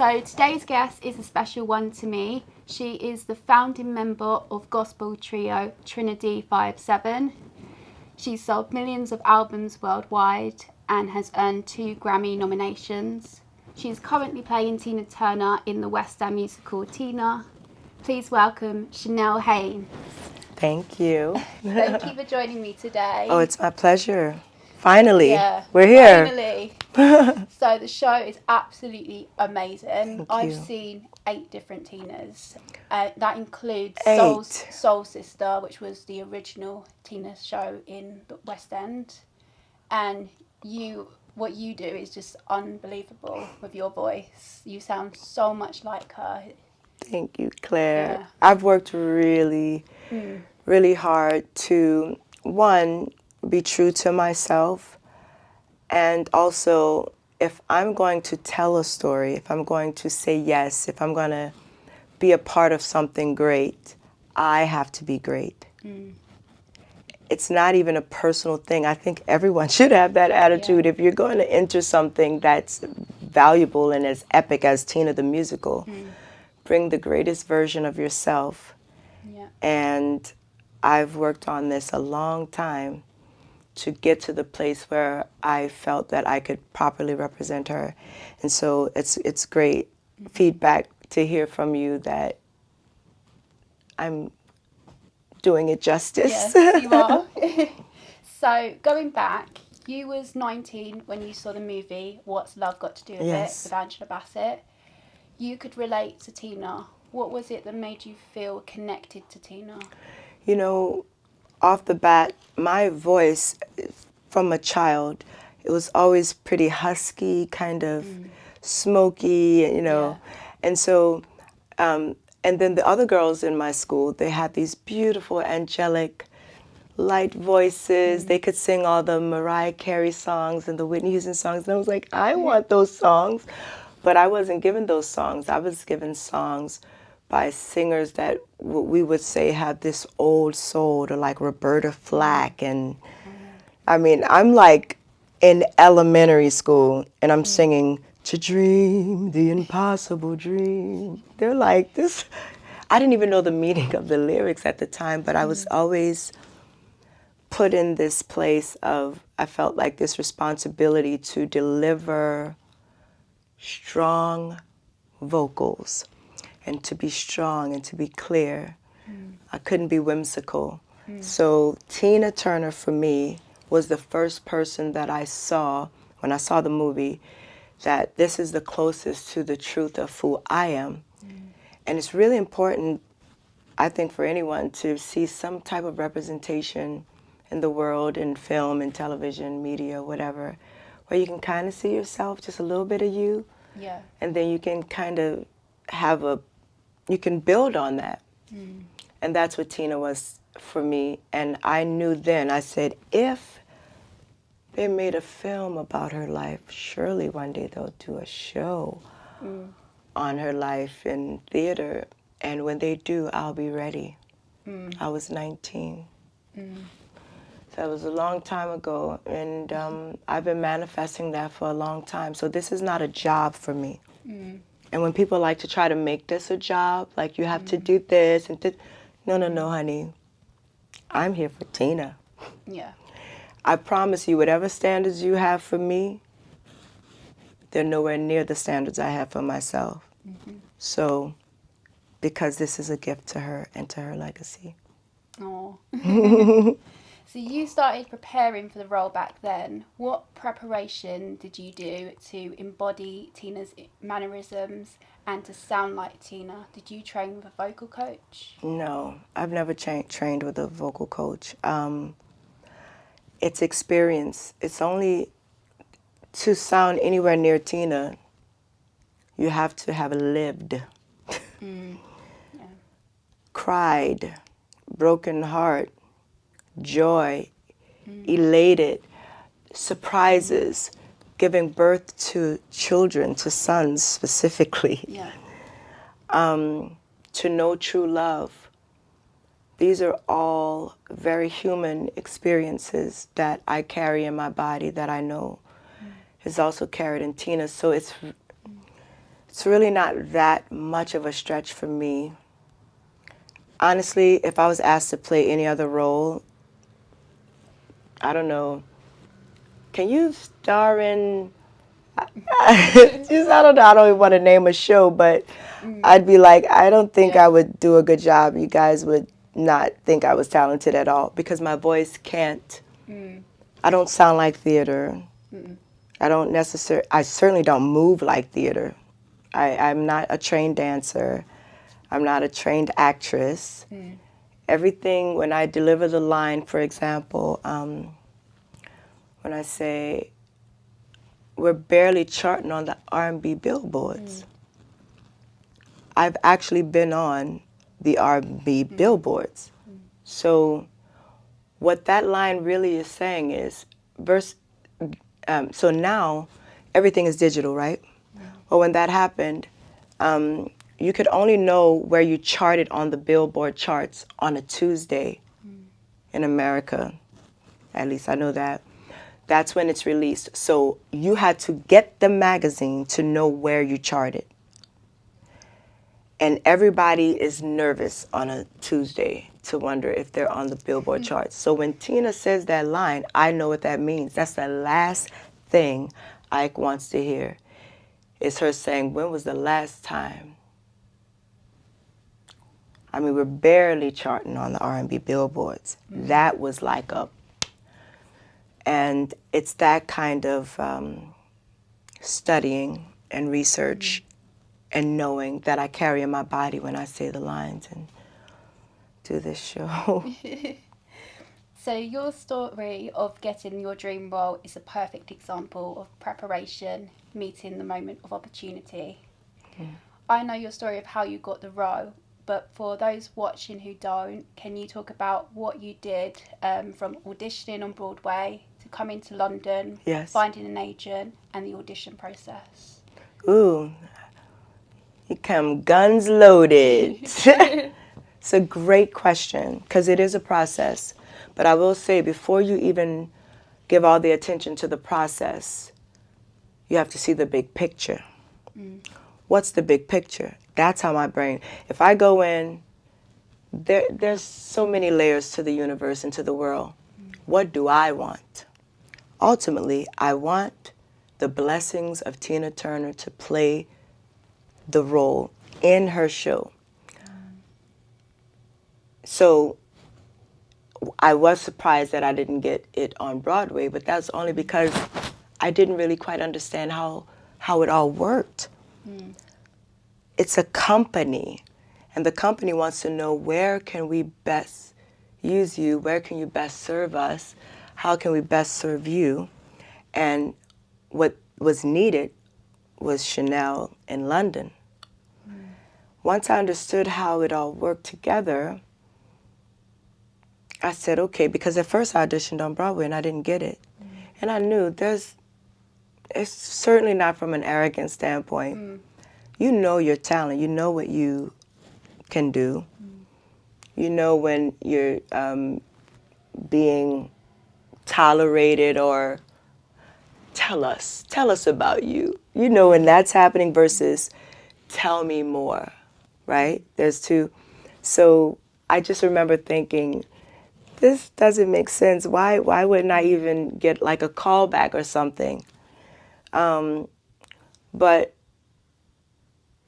So today's guest is a special one to me. She is the founding member of gospel trio Trin-i-Tee 5-7. She's sold millions of albums worldwide and has earned 2 Grammy nominations. She is currently playing Tina Turner in the West End musical Tina. Please welcome Chanel Haynes. Thank you. Thank you for joining me today. Oh, it's my pleasure. Finally, Yeah, we're here. Finally. So the show is absolutely amazing. I've seen 8 different Tinas. That includes 8. Soul Sister, which was the original Tina show in the West End. And what you do is just unbelievable with your voice. You sound so much like her. Thank you, Claire. Yeah. I've worked really hard to, one, be true to myself, and also if I'm going to tell a story, if I'm going to say yes, if I'm going to be a part of something great, I have to be great. It's not even a personal thing. I think everyone should have that attitude. If you're going to enter something that's valuable and as epic as Tina the musical, bring the greatest version of yourself. Yeah. And I've worked on this a long time to get to the place where I felt that I could properly represent her. And so it's great feedback to hear from you that I'm doing it justice. Yes, you are. So going back, you was 19 when you saw the movie What's Love Got to Do with It with Angela Bassett. You could relate to Tina. What was it that made you feel connected to Tina? You know, off the bat, my voice from a child, it was always pretty husky, kind of smoky, you know. And so, and then the other girls in my school, they had these beautiful, angelic, light voices. They could sing all the Mariah Carey songs and the Whitney Houston songs. And I was like, I want those songs. But I wasn't given those songs. I was given songs by singers that we would say have this old soul, to like Roberta Flack. And I mean, I'm like in elementary school and I'm singing To Dream the Impossible Dream. They're like this. I didn't even know the meaning of the lyrics at the time, but I was always put in this place of, I felt like this responsibility to deliver strong vocals and to be strong and to be clear. I couldn't be whimsical. So Tina Turner for me was the first person that I saw when I saw the movie that this is the closest to the truth of who I am. And it's really important, I think, for anyone to see some type of representation in the world, in film, in television, media, whatever, where you can kind of see yourself, just a little bit of you. Yeah. And then you can kind of you can build on that. And that's what Tina was for me. And I knew then, I said, if they made a film about her life, surely one day they'll do a show on her life in theater. And when they do, I'll be ready. I was 19. So that was a long time ago. And I've been manifesting that for a long time. So this is not a job for me. And when people like to try to make this a job, like you have to do this and no, honey. I'm here for Tina. Yeah. I promise you, whatever standards you have for me, they're nowhere near the standards I have for myself. So, because this is a gift to her and to her legacy. Oh. So you started preparing for the role back then. What preparation did you do to embody Tina's mannerisms and to sound like Tina? Did you train with a vocal coach? No, I've never trained with a vocal coach. It's experience. It's only to sound anywhere near Tina, you have to have lived, cried, broken heart, joy, elated, surprises, giving birth to children, to sons specifically, to know true love. These are all very human experiences that I carry in my body that I know is also carried in Tina. So it's It's really not that much of a stretch for me. Honestly, if I was asked to play any other role, I don't know. Can you star in? Just, I don't know. I don't even want to name a show, but I'd be like, I don't think I would do a good job. You guys would not think I was talented at all because my voice can't. I don't sound like theater. I certainly don't move like theater. I'm not a trained dancer. I'm not a trained actress. Everything, when I deliver the line, for example, when I say, we're barely charting on the R&B billboards. I've actually been on the R&B billboards. So what that line really is saying is, so now everything is digital, right? Well, when that happened, you could only know where you charted on the Billboard charts on a Tuesday in America. At least I know that. That's when it's released. So you had to get the magazine to know where you charted. And everybody is nervous on a Tuesday to wonder if they're on the Billboard charts. So when Tina says that line, I know what that means. That's the last thing Ike wants to hear. Is her saying, when was the last time? I mean, we're barely charting on the R&B billboards. That was like a, and it's that kind of studying and research and knowing that I carry in my body when I say the lines and do this show. So your story of getting your dream role is a perfect example of preparation meeting the moment of opportunity. I know your story of how you got the role, but for those watching who don't, can you talk about what you did from auditioning on Broadway to coming to London, finding an agent, and the audition process? Ooh, you come guns loaded. It's a great question because it is a process. But I will say, before you even give all the attention to the process, you have to see the big picture. What's the big picture? That's how my brain, if I go in, there's so many layers to the universe and to the world. What do I want? Ultimately, I want the blessings of Tina Turner to play the role in her show. So I was surprised that I didn't get it on Broadway, but that's only because I didn't really quite understand how it all worked. It's a company, and the company wants to know, where can we best use you? Where can you best serve us? How can we best serve you? And what was needed was Chanel in London. Once I understood how it all worked together, I said, okay, because at first I auditioned on Broadway and I didn't get it. And I knew it's certainly not from an arrogant standpoint. You know your talent, you know what you can do. You know when you're being tolerated, or tell us about you. You know when that's happening versus tell me more, right? There's two. So I just remember thinking, this doesn't make sense. Why wouldn't I even get like a callback or something? But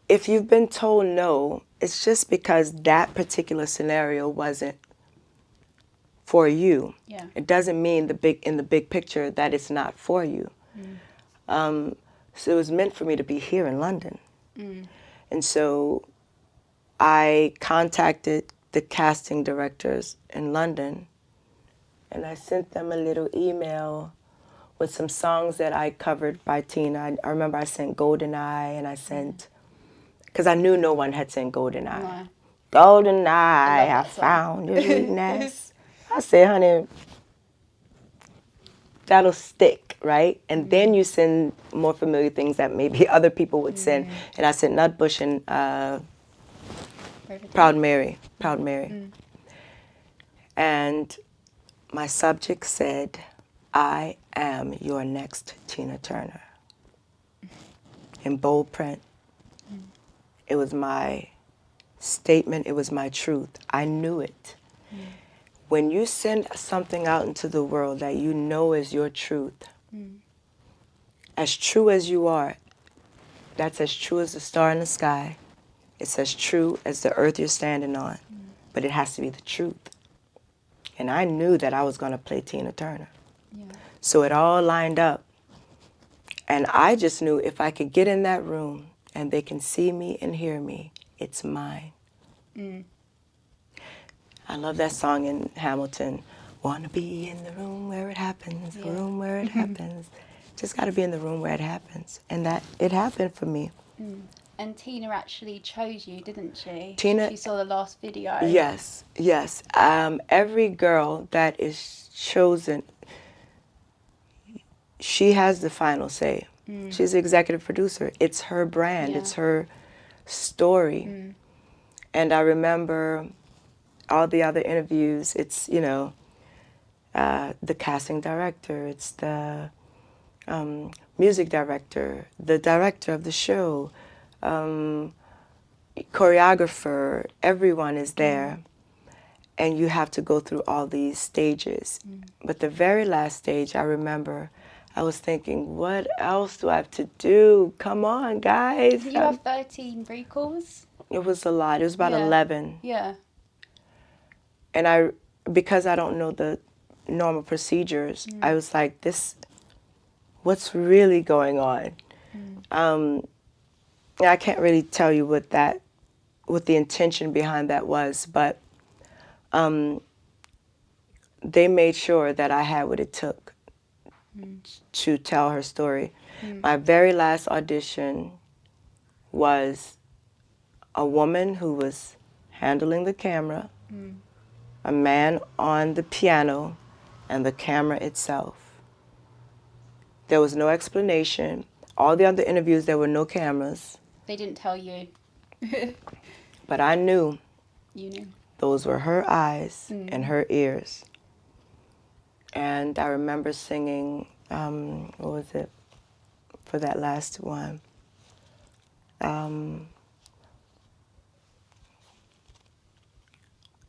if you've been told no, it's just because that particular scenario wasn't for you. Yeah. It doesn't mean in the big picture that it's not for you. So it was meant for me to be here in London. And so I contacted the casting directors in London, and I sent them a little email with some songs that I covered by Tina. I remember I sent Golden Eye, and I sent, because I knew no one had sent Golden Eye. No. Golden Eye, I found your sweetness. I said, honey, that'll stick, right? And then you send more familiar things that maybe other people would send. And I sent Nutbush and Proud Mary. And my subject said, I am your next Tina Turner, in bold print. It was my statement. It was my truth. I knew it. When you send something out into the world that you know is your truth, as true as you are, that's as true as the star in the sky. It's as true as the earth you're standing on. But it has to be the truth. And I knew that I was going to play Tina Turner. Yeah. So it all lined up. And I just knew if I could get in that room and they can see me and hear me, it's mine. I love that song in Hamilton. Wanna be in the room where it happens, the room where it happens. Just got to be in the room where it happens. And that it happened for me. And Tina actually chose you, didn't she? Tina- She saw the last video. Yes, yes. Every girl that is chosen, she has the final say. She's the executive producer. It's her brand. Yeah. It's her story. And I remember all the other interviews. It's, you know, the casting director. It's the music director, the director of the show, choreographer. Everyone is there. And you have to go through all these stages. But the very last stage, I remember, I was thinking, what else do I have to do? Come on, guys. Did you have 13 recalls? It was a lot. It was about 11. Yeah. And because I don't know the normal procedures, I was like, what's really going on? I can't really tell you what the intention behind that was, but they made sure that I had what it took to tell her story. My very last audition was a woman who was handling the camera, a man on the piano, and the camera itself. There was no explanation. All the other interviews, there were no cameras. They didn't tell you. But I knew You knew. those were her eyes and her ears. And I remember singing, what was it, for that last one?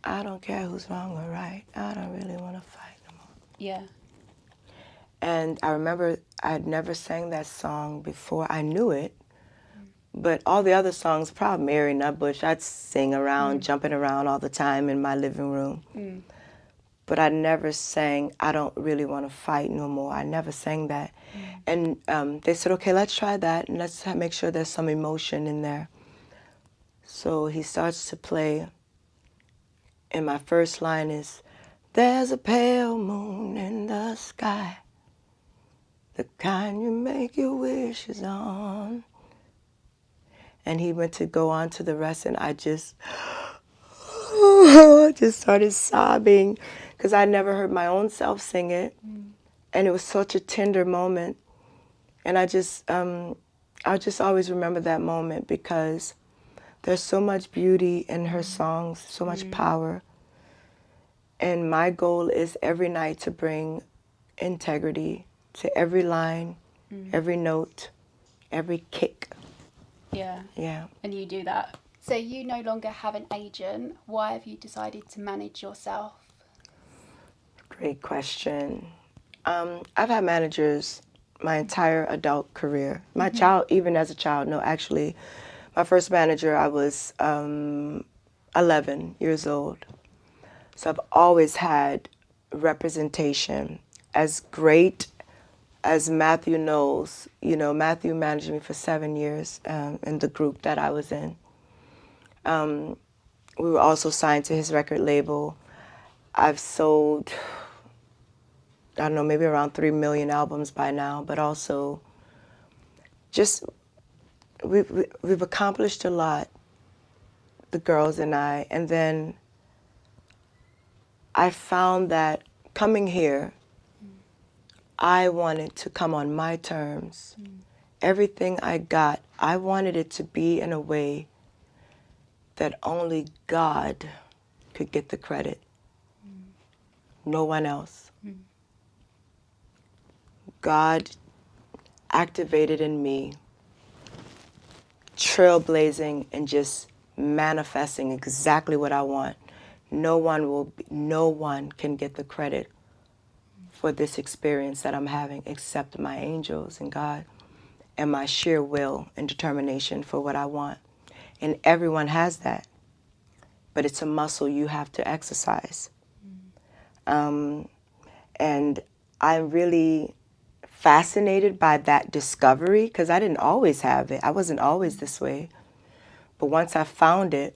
I don't care who's wrong or right. I don't really want to fight no more. Yeah. And I remember I had never sang that song before. I knew it. But all the other songs, probably Mary Nutbush, I'd sing around, jumping around all the time in my living room. But I never sang, I don't really want to fight no more. I never sang that. And they said, okay, let's try that, and let's make sure there's some emotion in there. So he starts to play, and my first line is, there's a pale moon in the sky, the kind you make your wishes on. And he went to go on to the rest, and I just started sobbing because I never heard my own self sing it. And it was such a tender moment. And I'll just always remember that moment because there's so much beauty in her songs, so much power. And my goal is every night to bring integrity to every line, every note, every kick. Yeah. Yeah. And you do that. So you no longer have an agent. Why have you decided to manage yourself? Great question. I've had managers my entire adult career. My child, even as a child, no, actually, my first manager, I was 11 years old. So I've always had representation. As great as Matthew knows, you know, Matthew managed me for 7 years in the group that I was in. We were also signed to his record label. I've sold, I don't know, maybe around 3 million albums by now, but also just, we've accomplished a lot, the girls and I. And then I found that coming here, I wanted to come on my terms. Everything I got, I wanted it to be in a way that only God could get the credit. No one else. God activated in me trailblazing and just manifesting exactly what I want. No one can get the credit for this experience that I'm having except my angels and God and my sheer will and determination for what I want. And everyone has that, but it's a muscle you have to exercise. And I'm really fascinated by that discovery because I didn't always have it. I wasn't always this way. But once I found it,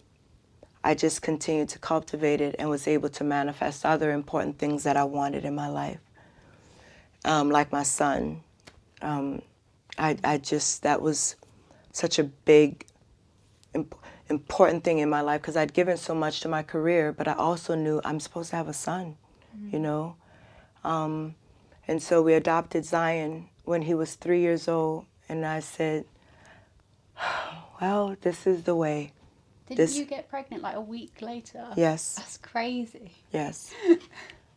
I just continued to cultivate it and was able to manifest other important things that I wanted in my life. Like my son. That was such a big, important thing in my life because I'd given so much to my career, but I also knew I'm supposed to have a son, you know? And so we adopted Zion when he was 3 years old, and I said, well, this is the way. Didn't you get pregnant like a week later? Yes. That's crazy. Yes.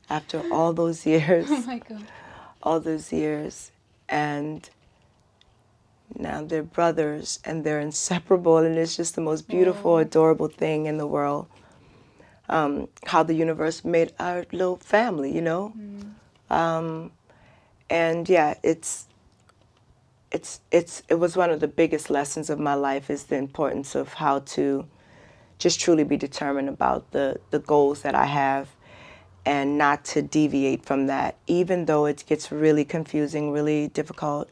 After all those years. Oh my God. All those years. And now they're brothers, and they're inseparable, and it's just the most beautiful, adorable thing in the world. How the universe made our little family, you know? And yeah, it was one of the biggest lessons of my life is the importance of how to just truly be determined about the goals that I have and not to deviate from that, even though it gets really confusing, really difficult,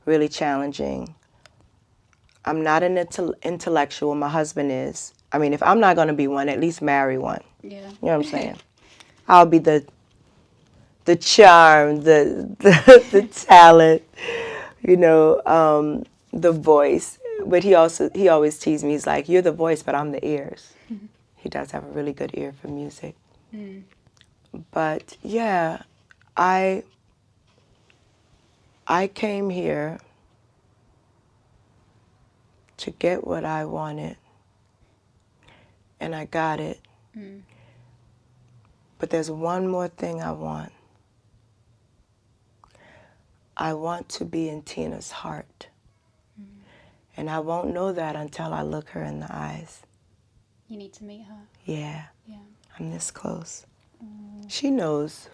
really challenging. I'm not an intellectual. My husband is. I mean, if I'm not going to be one, at least marry one. Yeah. You know what I'm saying? I'll be the charm, the talent, you know, the voice. But he always teased me. He's like, you're the voice, but I'm the ears. He does have a really good ear for music. But yeah, I came here to get what I wanted, and I got it. But there's one more thing I want. I want to be in Tina's heart. And I won't know that until I look her in the eyes. You need to meet her. Yeah. Yeah. I'm this close. She knows.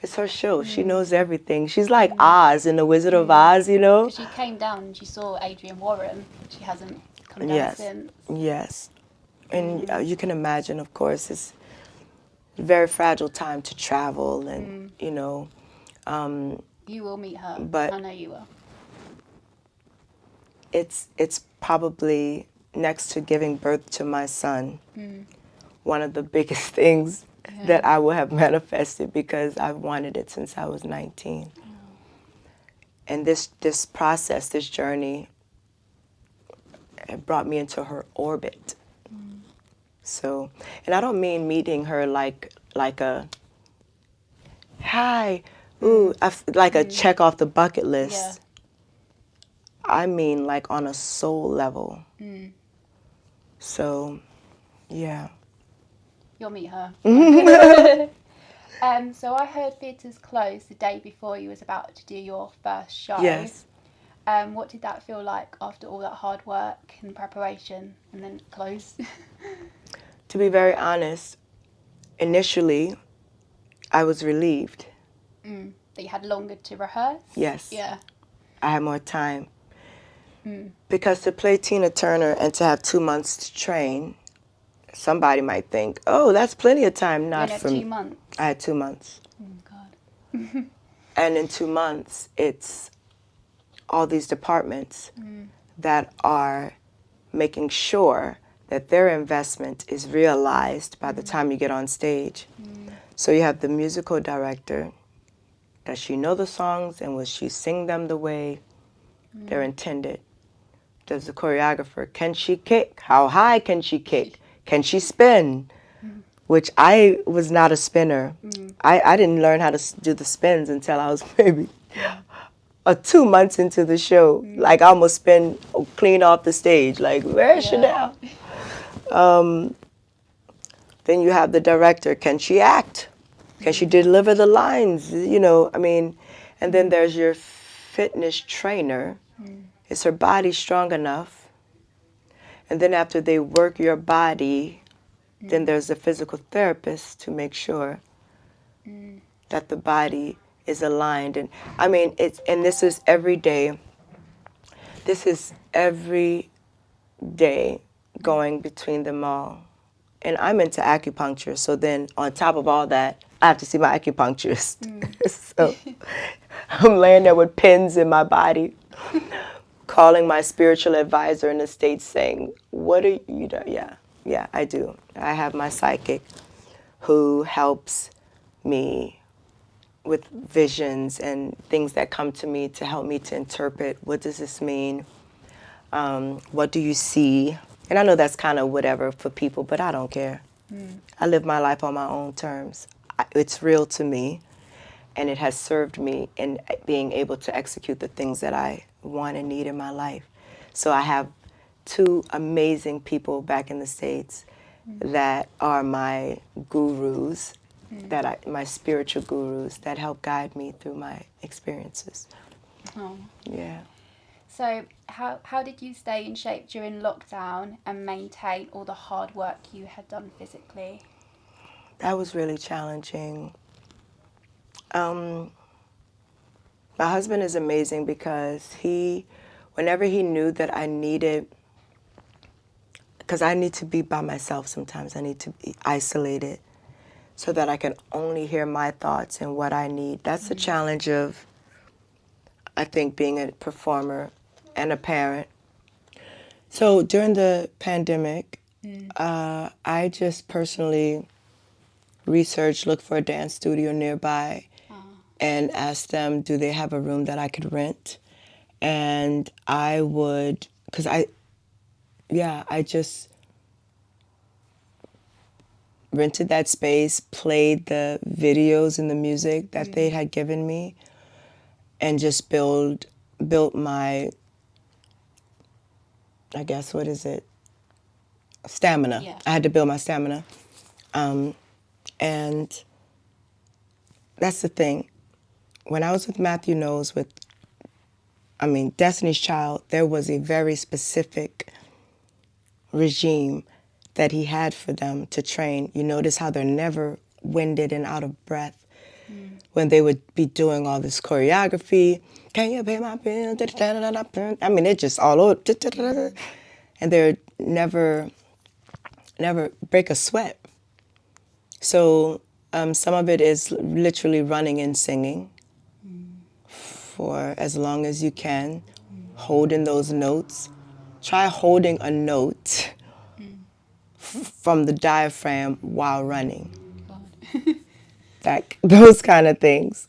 It's her show. She knows everything. She's like Oz in The Wizard of Oz, you know? Because she came down and she saw Adrian Warren. She hasn't come down since. Yes. And you can imagine, of course, it's a very fragile time to travel and, you know. You will meet her. But I know you will. It's probably, next to giving birth to my son, one of the biggest things that I will have manifested because I've wanted it since I was 19. And this process, this journey, it brought me into her orbit. So, and I don't mean meeting her like a, hi, ooh, like a check off the bucket list. Yeah. I mean like on a soul level. So, yeah. You'll meet her. So I heard theatres closed the day before you was about to do your first show. Yes. What did that feel like after all that hard work and preparation and then close? To be very honest, initially, I was relieved. That you had longer to rehearse? Yes. Yeah. I had more time. Because to play Tina Turner and to have 2 months to train, somebody might think, oh, that's plenty of time. Not for me. 2 months? I had 2 months. Oh, God. And in 2 months, it's all these departments that are making sure that their investment is realized by the time you get on stage. So you have the musical director. Does she know the songs and will she sing them the way they're intended? Does the choreographer, can she kick? How high can she kick? Can she spin? Which I was not a spinner. I didn't learn how to do the spins until I was maybe 2 months into the show. Like I almost spin clean off the stage. Like, where's Chanel? Then you have the director. Can she act? Can she deliver the lines? You know, I mean, and then there's your fitness trainer is her body strong enough? And then after they work your body, then there's a physical therapist to make sure that the body is aligned. And I mean, this is every day. This is every day going between them all. And I'm into acupuncture, so then on top of all that, I have to see my acupuncturist. So I'm laying there with pins in my body, calling my spiritual advisor in the States saying, what are you doing? Yeah, I do. I have my psychic who helps me with visions and things that come to me to help me to interpret, what does this mean? What do you see? And I know that's kind of whatever for people, but I don't care. I live my life on my own terms. It's real to me, and it has served me in being able to execute the things that I want and need in my life. So I have two amazing people back in the States that are my gurus, my spiritual gurus that help guide me through my experiences. Oh. Yeah. So how did you stay in shape during lockdown and maintain all the hard work you had done physically? That was really challenging. My husband is amazing because whenever he knew that I needed, because I need to be by myself sometimes, I need to be isolated so that I can only hear my thoughts and what I need. That's the challenge of, I think, being a performer and a parent. So during the pandemic, I just personally researched, looked for a dance studio nearby, and asked them, do they have a room that I could rent? And I would, because I just rented that space, played the videos and the music that they had given me, and just built my, I guess, what is it? Stamina. Yeah. I had to build my stamina. And that's the thing. When I was with Matthew Knowles, Destiny's Child, there was a very specific regime that he had for them to train. You notice how they're never winded and out of breath when they would be doing all this choreography. Can you pay my bill? I mean, they're just all over. And they're never break a sweat. So some of it is literally running and singing for as long as you can, holding those notes. Try holding a note from the diaphragm while running. Those kind of things.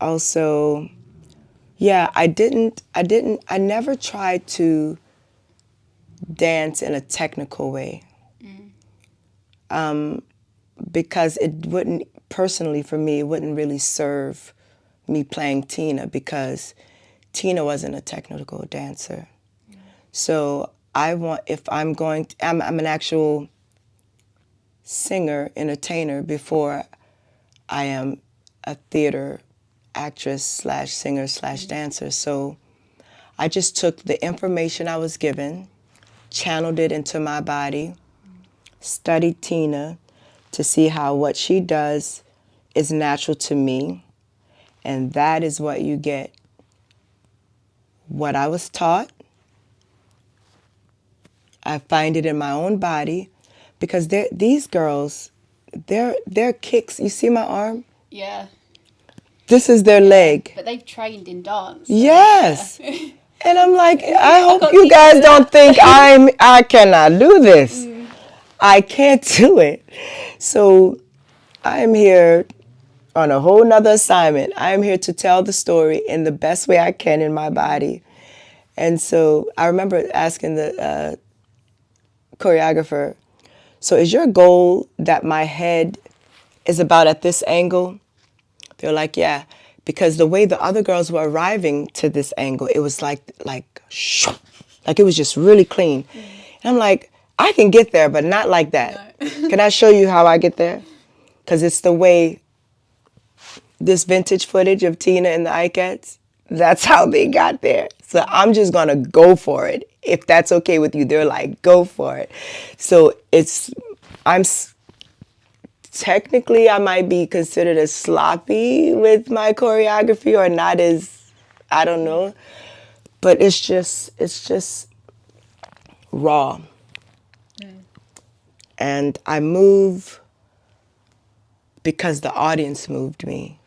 Also, yeah, I never tried to dance in a technical way. Because it wouldn't, personally for me, it wouldn't really serve me playing Tina, because Tina wasn't a technical dancer. So I'm an actual singer, entertainer before I am a theater actress / singer / dancer. So I just took the information I was given, channeled it into my body, studied Tina to see how what she does is natural to me, and that is what you get. What I was taught, I find it in my own body, because these girls, their kicks, you see my arm? Yeah. This is their leg. But they've trained in dance. So yes. Yeah. And I'm like, I hope you guys don't think I cannot do this. I can't do it. So I'm here on a whole nother assignment. I'm here to tell the story in the best way I can in my body. And so I remember asking the choreographer, so is your goal that my head is about at this angle? They're like, yeah, because the way the other girls were arriving to this angle, it was like it was just really clean. And I'm like, I can get there, but not like that. No. Can I show you how I get there? Because it's the way this vintage footage of Tina and the Ikettes, That's how they got there. So I'm just going to go for it. If that's okay with you, they're like, go for it. So technically I might be considered as sloppy with my choreography or not as, I don't know. But it's just raw. And I move because the audience moved me.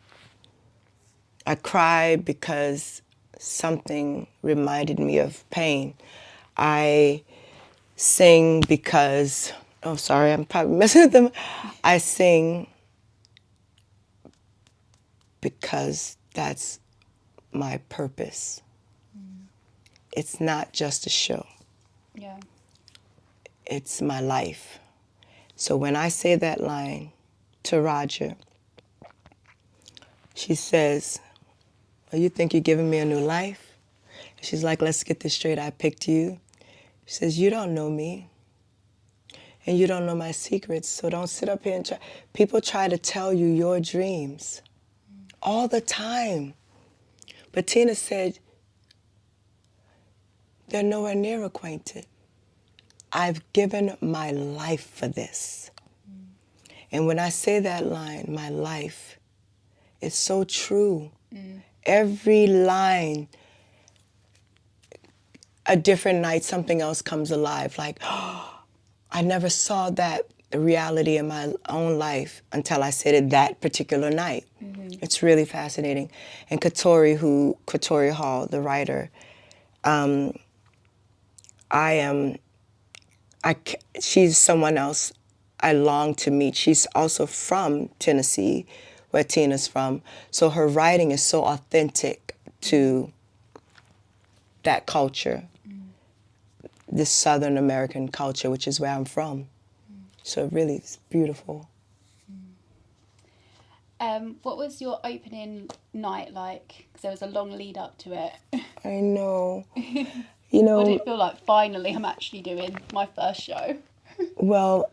I cry because something reminded me of pain. I sing because, oh, sorry, I'm probably messing with them. I sing because that's my purpose. It's not just a show. Yeah. It's my life. So when I say that line to Roger, she says, "Oh, you think you're giving me a new life?" She's like, "Let's get this straight. I picked you." She says, "You don't know me. And you don't know my secrets, so don't sit up here and try." People try to tell you your dreams all the time. But Tina said, they're nowhere near acquainted. I've given my life for this. And when I say that line, my life, it's so true. Every line, a different night, something else comes alive. Like, oh, I never saw that reality in my own life until I said it that particular night. It's really fascinating. And Katori Hall, the writer, she's someone else I long to meet. She's also from Tennessee, where Tina's from. So her writing is so authentic to that culture, this Southern American culture, which is where I'm from. So really, it's beautiful. What was your opening night like? Because there was a long lead up to it. I know. You What know, did it feel like? Finally, I'm actually doing my first show. well,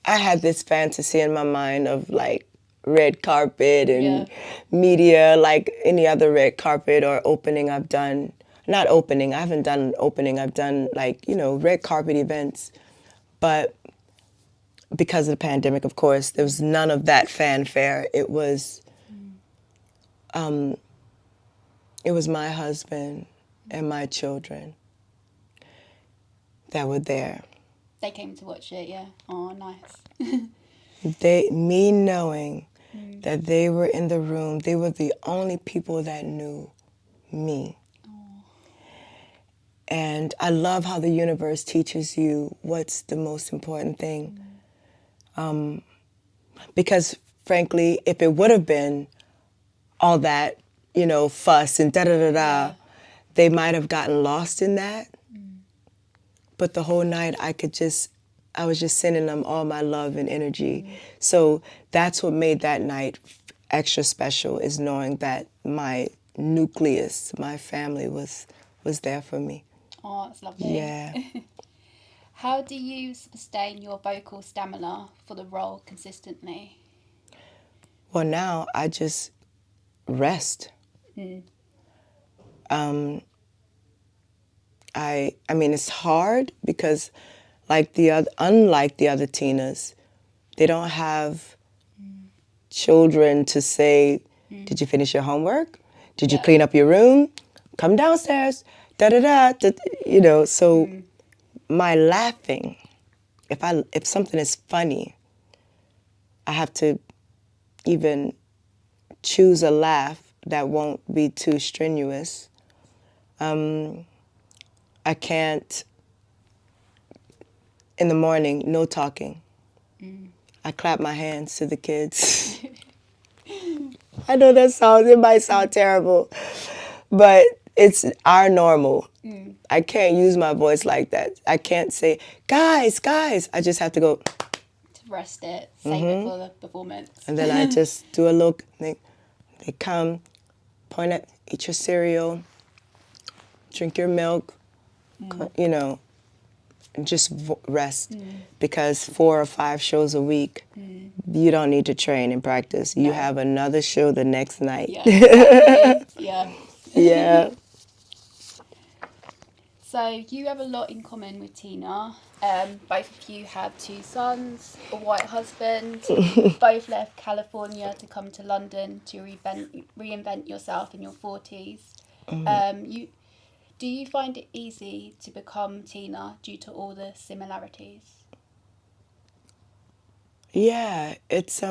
I had this fantasy in my mind of like red carpet and media, like any other red carpet or opening I've done. Not opening, I haven't done an opening. I've done like, red carpet events. But because of the pandemic, of course, there was none of that fanfare. It was my husband and my children that were there. They came to watch it, yeah. Oh, nice. Me knowing that they were in the room, they were the only people that knew me. And I love how the universe teaches you what's the most important thing. Because frankly, if it would have been all that, fuss and da-da-da-da, they might have gotten lost in that. But the whole night I was just sending them all my love and energy. So that's what made that night extra special, is knowing that my nucleus, my family was there for me. Oh, that's lovely. Yeah. How do you sustain your vocal stamina for the role consistently? Well, now I just rest. I mean, it's hard because unlike the other Tinas, they don't have children to say, did you finish your homework? Did you clean up your room? Come downstairs. Da-da-da. So my laughing, if something is funny, I have to even choose a laugh that won't be too strenuous. I can't, in the morning, no talking. I clap my hands to the kids. I know it might sound terrible, but it's our normal. I can't use my voice like that. I can't say, guys. I just have to go. To rest it, save it for the performance. And then I just do a little thing. They come, point at, eat your cereal, drink your milk, and just rest. Because 4 or 5 shows a week, you don't need to train and practice. You have another show the next night. Yeah, exactly. Yeah. Yeah. So you have a lot in common with Tina. Both of you have 2 sons, a white husband. Both left California to come to London to reinvent yourself in your 40s. Do you find it easy to become Tina due to all the similarities? Yeah, it's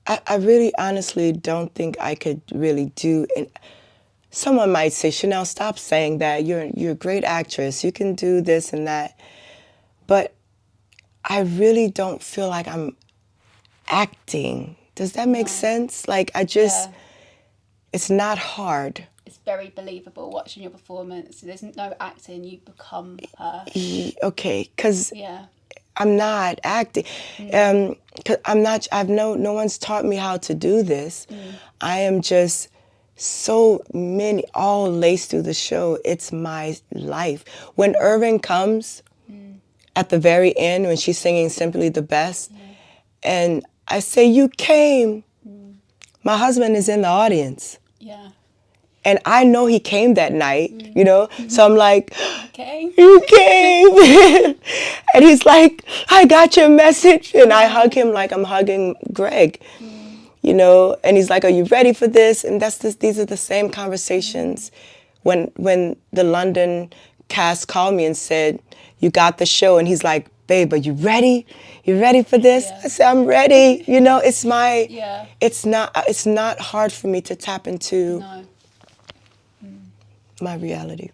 I really honestly don't think I could really do it. Someone might say, Chanel, stop saying that. You're a great actress. You can do this and that. But I really don't feel like I'm acting. Does that make sense? Like it's not hard. It's very believable watching your performance. There's no acting, you become her. Okay, because Yeah. I'm not acting. 'Cause no one's taught me how to do this. I am just so many, all laced through the show. It's my life. When Irving comes at the very end, when she's singing Simply the Best, and I say, you came. My husband is in the audience. Yeah. And I know he came that night, you know? So I'm like, Okay. you came. And he's like, I got your message. And I hug him like I'm hugging Greg, you know? And he's like, are you ready for this? And these are the same conversations. When the London cast called me and said, you got the show. And he's like, babe, are you ready? You ready for this? Yeah. I said, I'm ready. You know, it's Yeah. it's not hard for me to tap into No. my reality.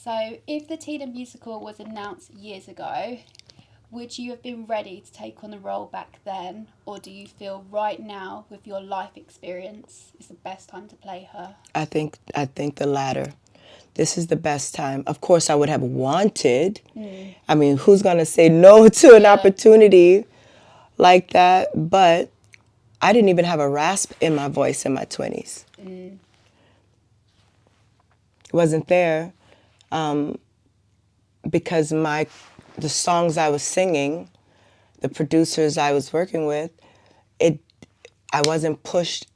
So, if the Tina musical was announced years ago, would you have been ready to take on the role back then? Or do you feel right now, with your life experience, is the best time to play her? I think the latter. This is the best time. Of course, I would have wanted. I mean, who's going to say no to an opportunity like that? But I didn't even have a rasp in my voice in my 20s. It wasn't there because the songs I was singing, the producers I was working with, I wasn't pushed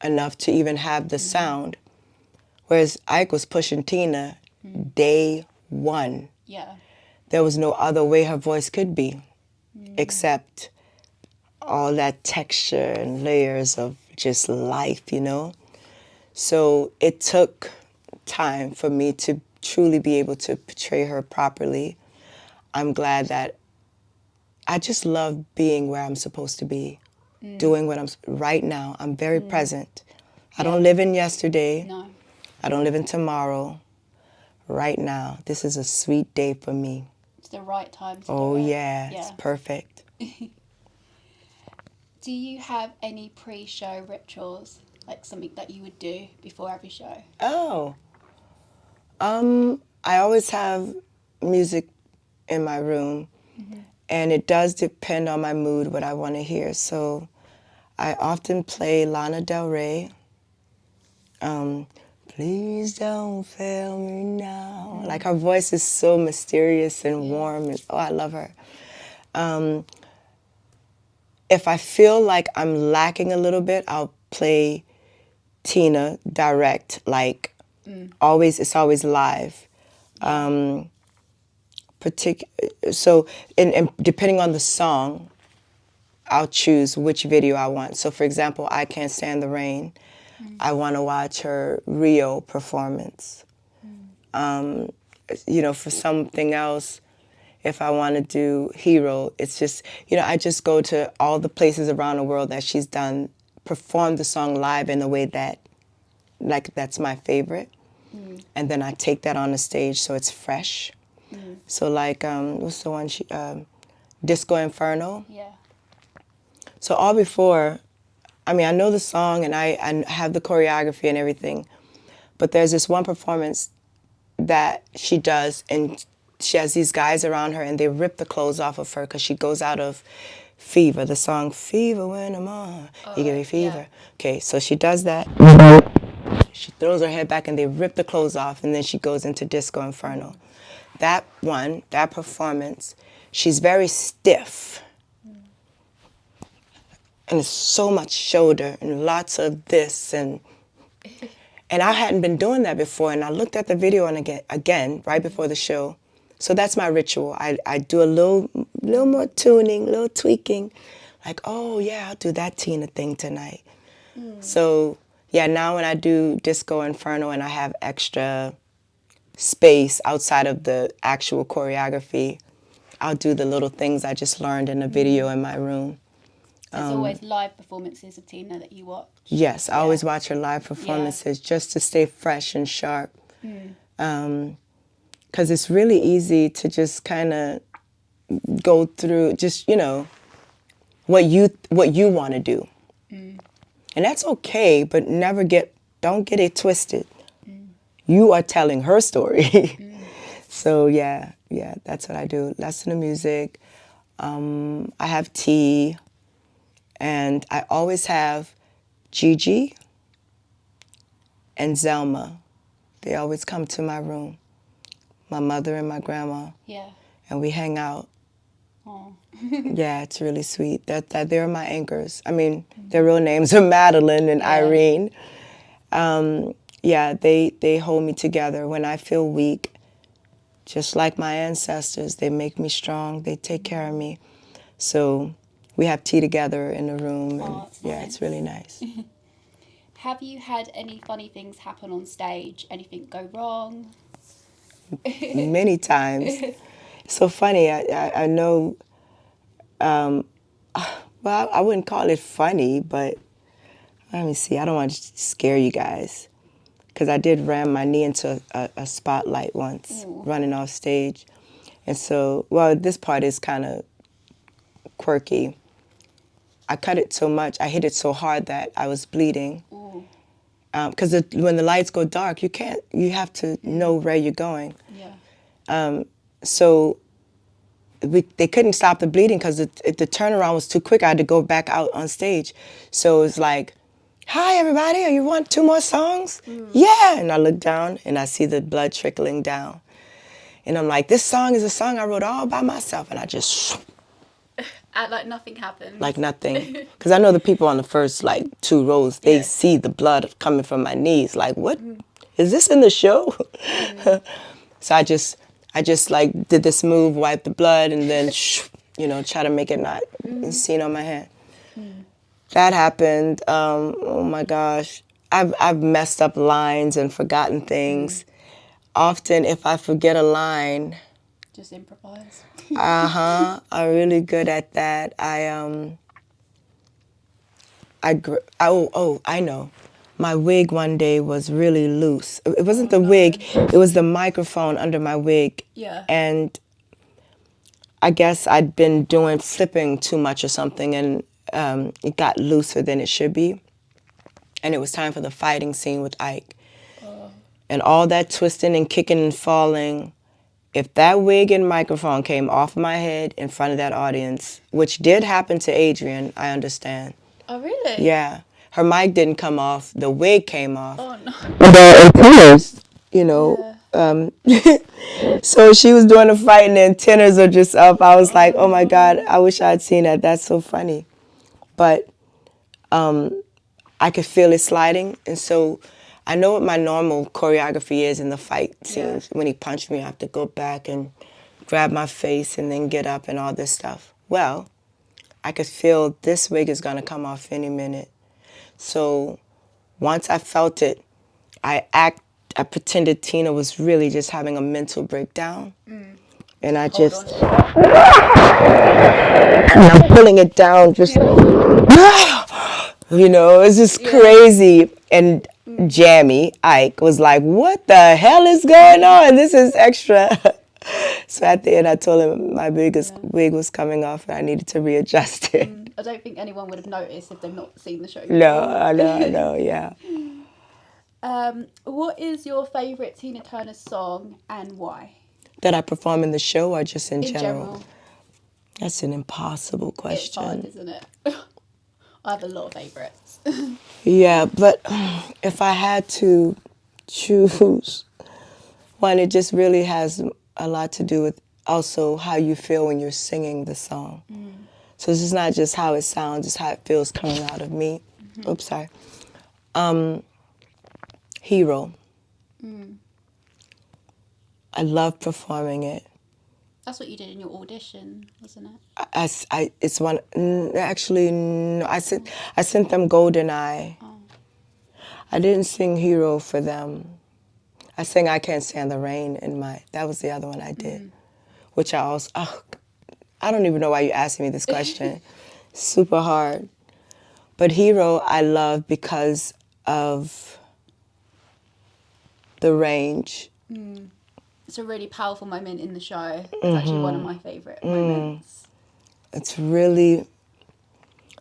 enough to even have the sound. Whereas Ike was pushing Tina day one. Yeah. There was no other way her voice could be except all that texture and layers of just life, you know? So it took time for me to truly be able to portray her properly. I'm glad that I just love being where I'm supposed to be, doing what I'm right now. I'm very present. I don't live in yesterday. No. I don't live in tomorrow. Right now, this is a sweet day for me. It's the right time to Oh, do it. yeah, it's perfect. Do you have any pre-show rituals, like something that you would do before every show? Oh, I always have music in my room, and it does depend on my mood what I want to hear. So I often play Lana Del Rey. Please don't fail me now. Like her voice is so mysterious and warm, and I love her. If I feel like I'm lacking a little bit, I'll play Tina direct, like always. It's always live. So, and depending on the song, I'll choose which video I want. So, for example, I Can't Stand the Rain. I want to watch her Rio performance. You know, for something else, if I want to do Hero, it's just, you know, I just go to all the places around the world that she's done, perform the song live in a way that, like, that's my favorite. And then I take that on the stage so it's fresh. So, like, what's the one, Disco Inferno? Yeah. So all before, I mean, I know the song and I have the choreography and everything, but there's this one performance that she does, and she has these guys around her and they rip the clothes off of her because she goes out of Fever, the song Fever when I'm on, you give me fever. Yeah. Okay, so she does that. She throws her head back and they rip the clothes off, and then she goes into Disco Inferno. That performance, she's very stiff. And it's so much shoulder and lots of this and And I hadn't been doing that before, and I looked at the video and again right before the show. So that's my ritual. I do a little more tuning, little tweaking, like, oh yeah, I'll do that Tina thing tonight. So yeah, now when I do Disco Inferno and I have extra space outside of the actual choreography, I'll do the little things I just learned in the video in my room. There's always live performances of Tina that you watch. Yes, I always watch her live performances just to stay fresh and sharp. Because it's really easy to just kind of go through just, you know, what you want to do. And that's okay, but don't get it twisted. You are telling her story. So yeah, that's what I do. Lesson of music. I have tea, and I always have Gigi and Zelma. They always come to my room. My mother and my grandma. Yeah. And we hang out. Oh. Yeah, it's really sweet. They're my anchors. I mean, their real names are Madeline and Irene. Yeah, they hold me together when I feel weak. Just like my ancestors, they make me strong. They take care of me. So we have tea together in the room. And nice. It's really nice. Have you had any funny things happen on stage? Anything go wrong? Many times. It's so funny. I know, well, I wouldn't call it funny, but let me see. I don't want to scare you guys. Because I did ram my knee into a spotlight once, running off stage. And so, well, this part is kind of quirky. I cut it so much, I hit it so hard that I was bleeding. Because when the lights go dark, you have to know where you're going. Yeah. So they couldn't stop the bleeding because the turnaround was too quick. I had to go back out on stage. So it was like, hi, everybody, you want 2 more songs? Yeah. And I look down and I see the blood trickling down. And I'm like, this song is a song I wrote all by myself. And I just... Act like nothing happened. Like nothing. Because I know the people on the first, 2 rows, they see the blood coming from my knees. Like, what? Is this in the show? So I just did this move, wiped the blood, and then, try to make it not seen on my hand. That happened. Oh my gosh. I've messed up lines and forgotten things. Often if I forget a line, just improvise. I'm really good at that. I know. My wig one day was really loose. It wasn't the wig, it was the microphone under my wig. Yeah. And I guess I'd been flipping too much or something, and it got looser than it should be. And it was time for the fighting scene with Ike. And all that twisting and kicking and falling, if that wig and microphone came off my head in front of that audience, which did happen to Adrienne, I understand. Oh, really? Yeah. Her mic didn't come off, the wig came off. Oh, no. And tenors, so she was doing the fighting and tenors are just up. I was like, oh my God, I wish I had seen that. That's so funny. But I could feel it sliding, and so I know what my normal choreography is in the fight scenes. When he punched me, I have to go back and grab my face and then get up and all this stuff. Well, I could feel this wig is going to come off any minute. So once I felt it, I pretended Tina was really just having a mental breakdown. And I just, and I'm pulling it down, just, it's just crazy. And Jammy, Ike, was like, what the hell is going on? This is extra. So at the end, I told him my biggest wig was coming off and I needed to readjust it. I don't think anyone would have noticed if they've not seen the show. No, I know, yeah. What is your favourite Tina Turner song and why? That I perform in the show or just in general? General. That's an impossible question. It's hard, isn't it? I have a lot of favourites. Yeah, but if I had to choose one, it just really has a lot to do with also how you feel when you're singing the song. So this is not just how it sounds, it's how it feels coming out of me. Oops, sorry. Hero. I love performing it. That's what you did in your audition, wasn't it? It's one. Actually, no. I sent them Golden Eye. Oh. I didn't sing Hero for them. I sang I Can't Stand the Rain in my. That was the other one I did, which I also. Oh, I don't even know why you're asking me this question. Super hard. But Hero I love because of the range. It's a really powerful moment in the show. It's actually one of my favourite moments. It's really,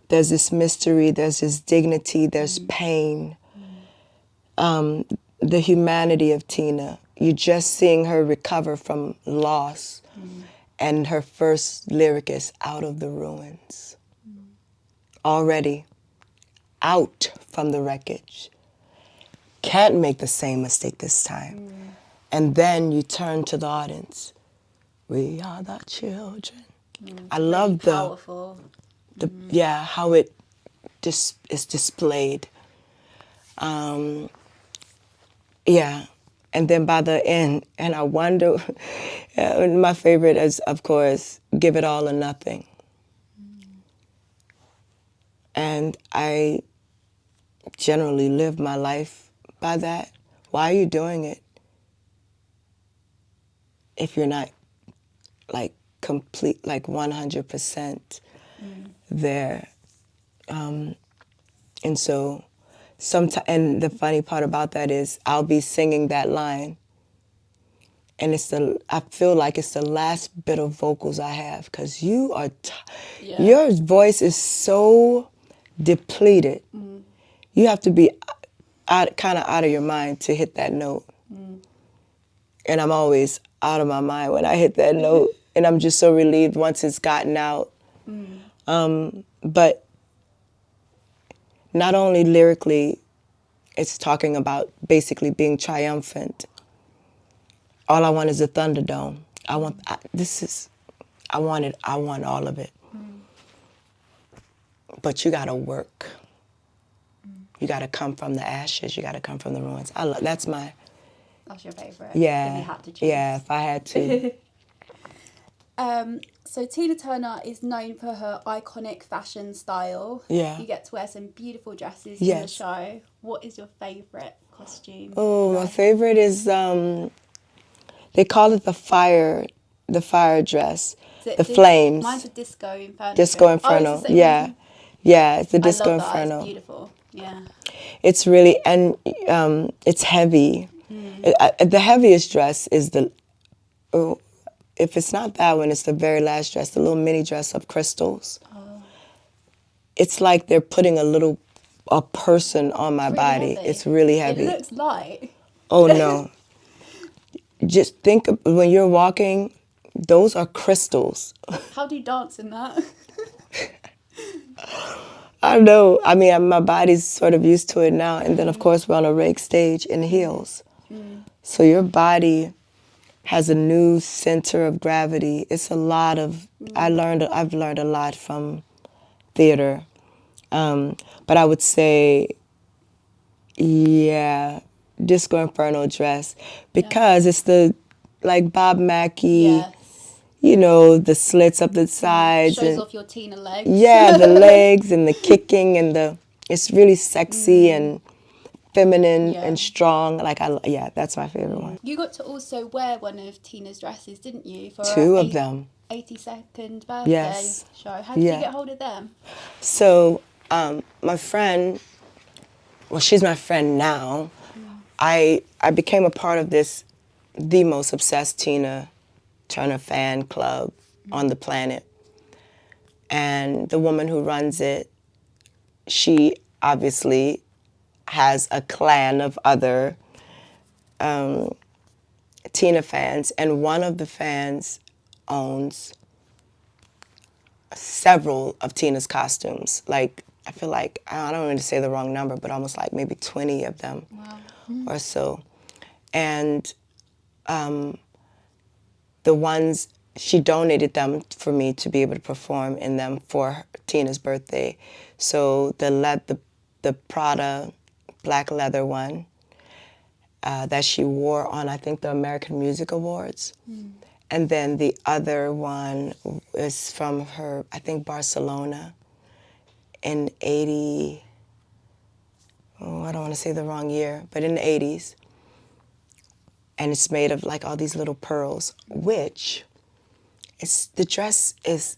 there's this mystery, there's this dignity, there's pain. The humanity of Tina. You're just seeing her recover from loss. And her first lyric is out of the ruins. Already out from the wreckage. Can't make the same mistake this time. And then you turn to the audience. We are the children. I love Really powerful. yeah, how it is displayed. Yeah, and then by the end, and I wonder, my favorite is, of course, Give It All or Nothing. And I generally live my life by that. Why are you doing it if you're not like complete, like 100% there? And so and the funny part about that is I'll be singing that line and I feel like it's the last bit of vocals I have because you are, your voice is so depleted. You have to be kind of out of your mind to hit that note. And I'm always out of my mind when I hit that note. And I'm just so relieved once it's gotten out. But not only lyrically, it's talking about basically being triumphant. All I want is a Thunderdome. I want all of it. But you gotta work. You gotta come from the ashes. You gotta come from the ruins. That's your favourite? Yeah. If you had to choose. Yeah, if I had to. So Tina Turner is known for her iconic fashion style. Yeah. You get to wear some beautiful dresses Yes. in the show. What is your favourite costume? Oh, my favorite is they call it the fire dress. The flames. Mine's a Disco Inferno. Disco Inferno. Oh, it's the same yeah. one. Yeah, it's the Disco I love that. Inferno. It's beautiful. Yeah. It's really, and it's heavy. The heaviest dress is if it's not that one, it's the very last dress, the little mini dress of crystals. Oh. It's like they're putting a person on my body. Heavy. It's really heavy. It looks light. Oh, no. Just think when you're walking, those are crystals. How do you dance in that? I know. I mean, my body's sort of used to it now. And then, of course, we're on a rake stage in heels. So your body has a new center of gravity. It's a lot of, I've learned a lot from theater. But I would say, yeah, Disco Inferno dress. Because it's like Bob Mackie, you know, the slits up the sides. Shows off your Tina legs. Yeah, the legs and the kicking and it's really sexy and feminine and strong. That's my favorite one. You got to also wear one of Tina's dresses, didn't you? For Two of them. 82nd birthday show. How did you get hold of them? So my friend, well, she's my friend now. I became a part of the most obsessed Tina Turner fan club on the planet. And the woman who runs it, she obviously has a clan of other Tina fans, and one of the fans owns several of Tina's costumes. Like, I feel like, I don't want to say the wrong number, but almost like maybe 20 of them or so. And the ones, she donated them for me to be able to perform in them for Tina's birthday. So the Prada black leather one, that she wore on, I think, the American Music Awards. And then the other one is from her, I think, Barcelona in 80, oh, I don't want to say the wrong year, but in the 80s. And it's made of like all these little pearls, which the dress is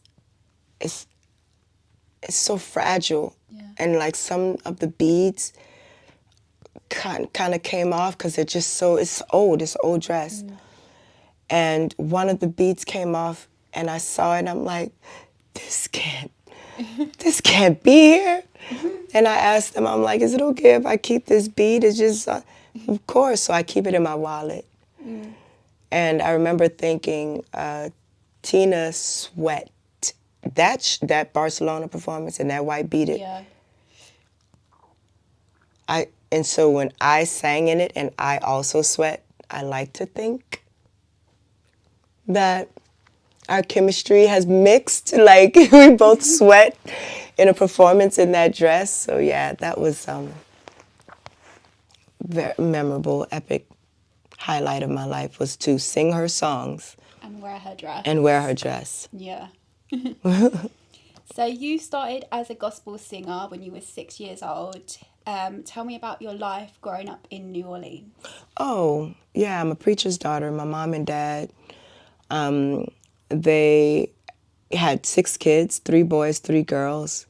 so fragile. And like some of the beads kind of came off because they're just so, it's old dress. And one of the beads came off and I saw it and I'm like, this can't be here. And I asked them, I'm like, is it okay if I keep this bead? It's just, of course. So I keep it in my wallet. And I remember thinking, Tina sweat. That Barcelona performance and that white beaded. Yeah. And so when I sang in it and I also sweat, I like to think that our chemistry has mixed, like we both sweat in a performance in that dress. So yeah, that was very memorable, epic highlight of my life was to sing her songs. And wear her dress. Yeah. So you started as a gospel singer when you were 6 years old. Tell me about your life growing up in New Orleans. Oh, yeah, I'm a preacher's daughter. My mom and dad, they had 6 kids, 3 boys, 3 girls.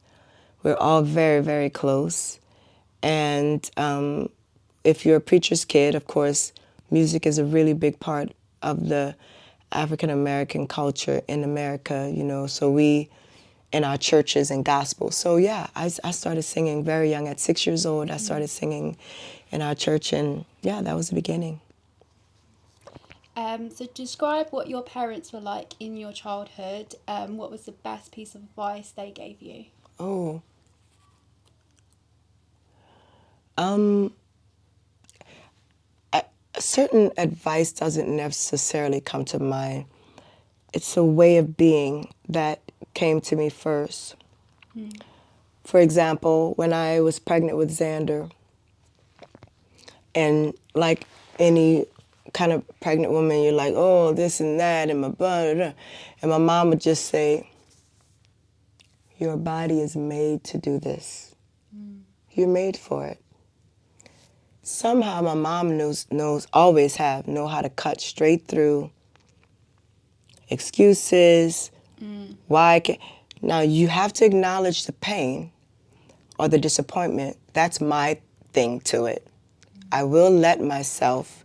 We're all very, very close. And if you're a preacher's kid, of course, music is a really big part of the African American culture in America, you know, so we, in our churches and gospel. So yeah, I started singing very young. At 6 years old, I started singing in our church, and yeah, that was the beginning. So describe what your parents were like in your childhood. What was the best piece of advice they gave you? Oh. Certain advice doesn't necessarily come to mind. It's a way of being that came to me first. For example, when I was pregnant with Xander, and like any kind of pregnant woman, you're like, oh, this and that, and my blah, blah, blah. And my mom would just say, your body is made to do this. You're made for it. Somehow my mom always know how to cut straight through excuses, why can't. Now you have to acknowledge the pain or the disappointment. That's my thing to it. I will let myself,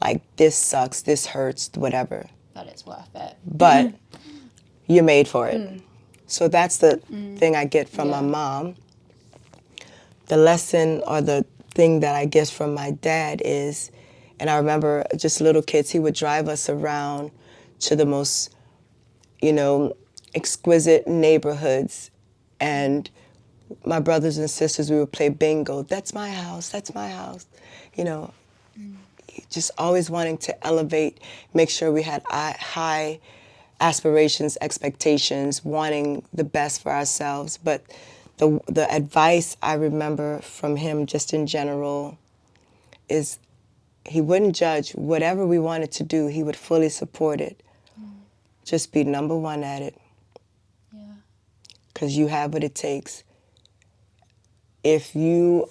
like, this sucks, this hurts, whatever. But it's worth it. But you're made for it. So that's the thing I get from my mom. The lesson or the thing that I get from my dad is, and I remember just little kids, he would drive us around to the most, you know, exquisite neighborhoods, and my brothers and sisters, we would play bingo. That's my house, you know. Just always wanting to elevate, make sure we had high aspirations, expectations, wanting the best for ourselves. But the advice I remember from him just in general is he wouldn't judge. Whatever we wanted to do, he would fully support it. Just be number one at it. Yeah. Because you have what it takes. If you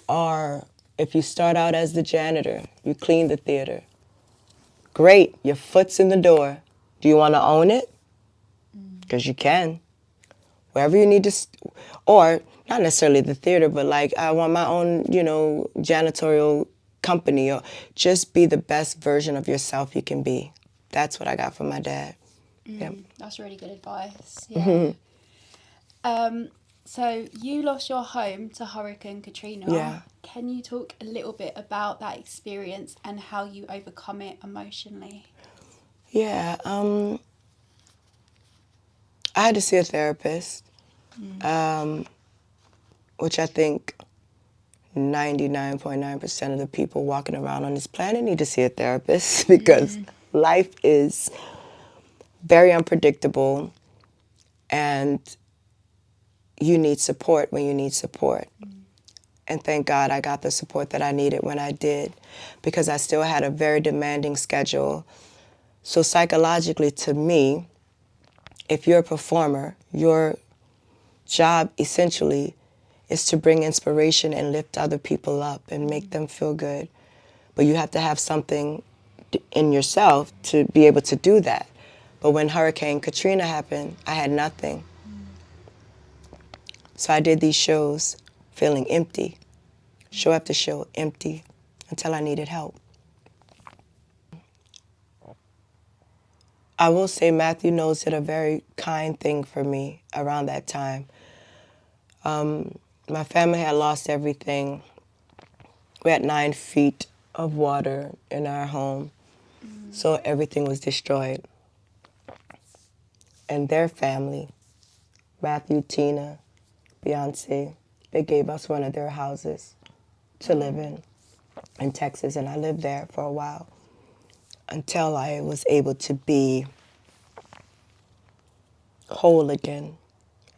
start out as the janitor, you clean the theater. Great, your foot's in the door. Do you want to own it? Because you can. Wherever you need to, or not necessarily the theater, but like I want my own, you know, janitorial company, or just be the best version of yourself you can be. That's what I got from my dad. Yep. That's really good advice. Yeah. So you lost your home to Hurricane Katrina. Yeah. Can you talk a little bit about that experience and how you overcome it emotionally? Yeah. I had to see a therapist, which I think 99.9% of the people walking around on this planet need to see a therapist because life is very unpredictable and you need support when you need support. And thank God I got the support that I needed when I did, because I still had a very demanding schedule. So psychologically, to me, if you're a performer, your job essentially is to bring inspiration and lift other people up and make them feel good. But you have to have something in yourself to be able to do that. But when Hurricane Katrina happened, I had nothing. So I did these shows feeling empty, show after show, empty, until I needed help. I will say Matthew Knowles did a very kind thing for me around that time. My family had lost everything. We had 9 feet of water in our home, so everything was destroyed. And their family, Matthew, Tina, Beyonce, they gave us one of their houses to live in Texas, and I lived there for a while until I was able to be whole again.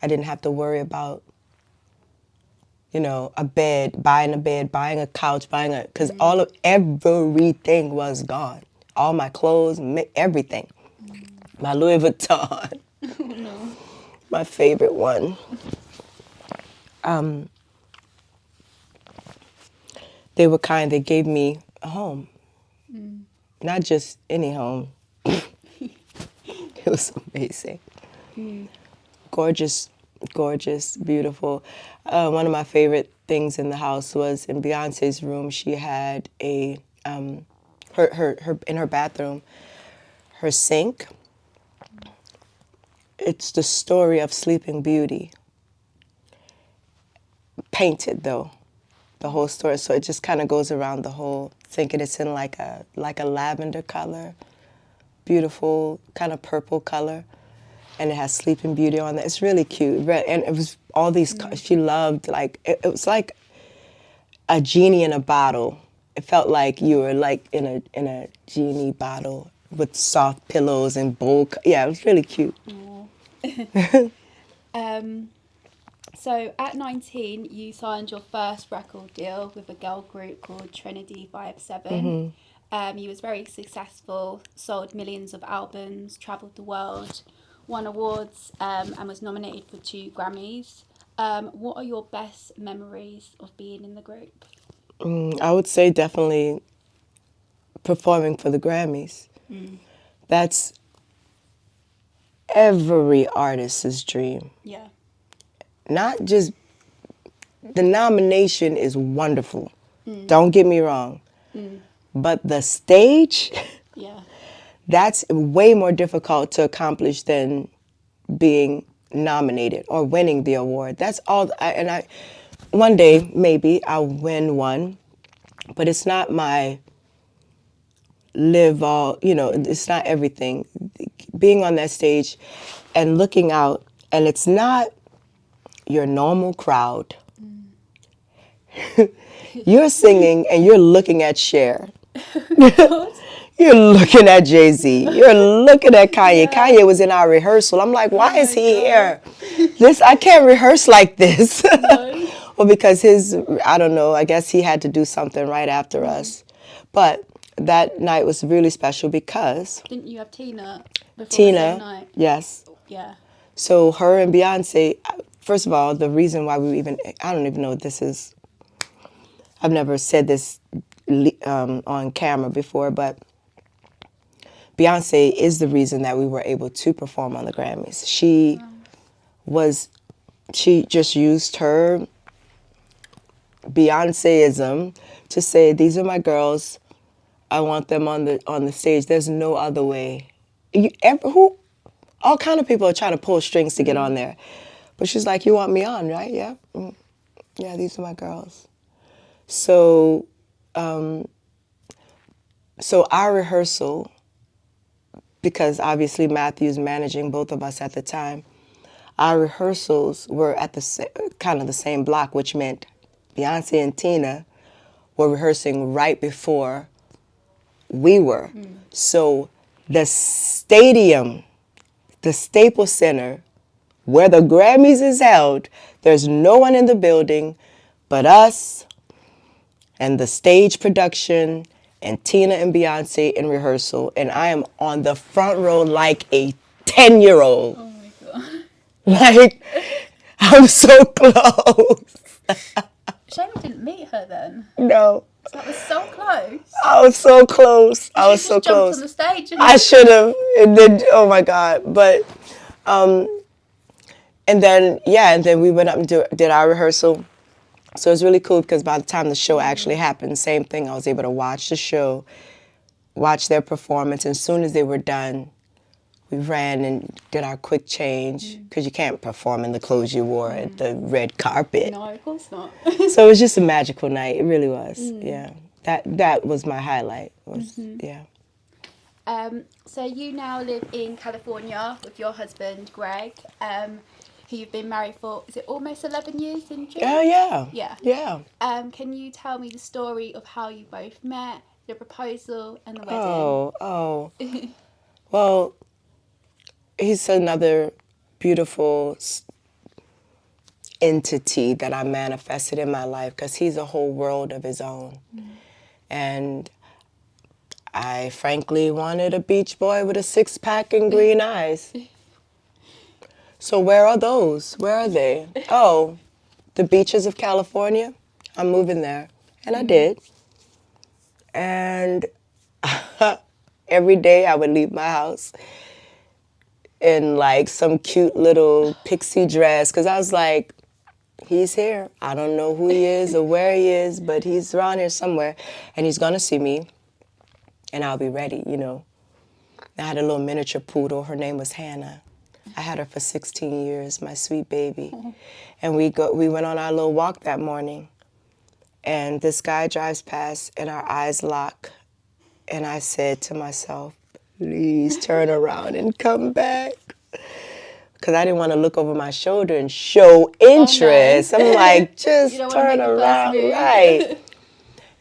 I didn't have to worry about, a bed, buying a couch, because everything was gone. All my clothes, everything. My Louis Vuitton, No. my favorite one. They were kind. They gave me a home. Not just any home. It was amazing. Gorgeous, gorgeous, beautiful. One of my favorite things in the house was in Beyonce's room. She had her in her bathroom, her sink. It's the story of Sleeping Beauty. Painted though, the whole story. So it just kind of goes around the whole sink, and it's in like a lavender color, beautiful kind of purple color. And it has Sleeping Beauty on there. It's really cute. And it was all these, she loved, like, it was like a genie in a bottle. It felt like you were like in a genie bottle with soft pillows and bowl. Yeah, it was really cute. So at 19, you signed your first record deal with a girl group called Trin-i-Tee 57. You was very successful, sold millions of albums, travelled the world, won awards, and was nominated for 2 Grammys. What are your best memories of being in the group? I would say definitely performing for the Grammys. That's every artist's dream. Yeah. Not just, the nomination is wonderful. Don't get me wrong. But the stage, Yeah. that's way more difficult to accomplish than being nominated or winning the award. That's all. One day, maybe I'll win one, but it's not my it's not everything. Being on that stage and looking out, and it's not your normal crowd. You're singing and you're looking at Cher. You're looking at Jay-Z. You're looking at Kanye. Yeah. Kanye was in our rehearsal. I'm like, why is he here? I can't rehearse like this. No. Well, because I don't know, I guess he had to do something right after us. But that night was really special because... Didn't you have Tina before Tina, the same night? Yes. Yeah. So her and Beyonce, first of all, the reason why I don't even know what this is. I've never said this on camera before, but Beyonce is the reason that we were able to perform on the Grammys. She just used her Beyonceism to say, these are my girls. I want them on the stage. There's no other way. All kind of people are trying to pull strings to get on there. But she's like, you want me on, right? Yeah. Yeah, these are my girls. So our rehearsal, because obviously Matthew's managing both of us at the time, our rehearsals were at kind of the same block, which meant Beyonce and Tina were rehearsing right before we were. So the stadium, the Staples Center, where the Grammys is held, there's no one in the building. but us and the stage production and Tina and Beyonce in rehearsal, and I am on the front row like a 10-year-old. Oh my God. Like, I'm so close. Shame we didn't meet her then. No. That was so close. I was so close. I was You so just jumped close. on the stage. And I should have. And then, oh my God. But, and then we went up and did our rehearsal. So it was really cool because by the time the show actually happened, same thing. I was able to watch the show, watch their performance. And as soon as they were done, we ran and did our quick change because you can't perform in the clothes you wore at the red carpet. No, of course not. So it was just a magical night. It really was. Yeah. That was my highlight. Yeah. So you now live in California with your husband, Greg, who you've been married for, is it almost 11 years in June? Oh, yeah. Yeah. Yeah. Can you tell me the story of how you both met, the proposal and the wedding? Oh. Well, he's another beautiful entity that I manifested in my life because he's a whole world of his own. And I frankly wanted a beach boy with a six-pack and green eyes. So where are those? Where are they? Oh, the beaches of California? I'm moving there. And I did. And every day I would leave my house in like some cute little pixie dress because I was like, he's here. I don't know who he is or where he is, but he's around here somewhere and he's going to see me and I'll be ready, you know. I had a little miniature poodle. Her name was Hannah. I had her for 16 years, my sweet baby. And we went on our little walk that morning and this guy drives past and our eyes lock. And I said to myself, please turn around and come back. Because I didn't want to look over my shoulder and show interest. Oh, no. I'm like, just you don't turn want to make around, the first move. right.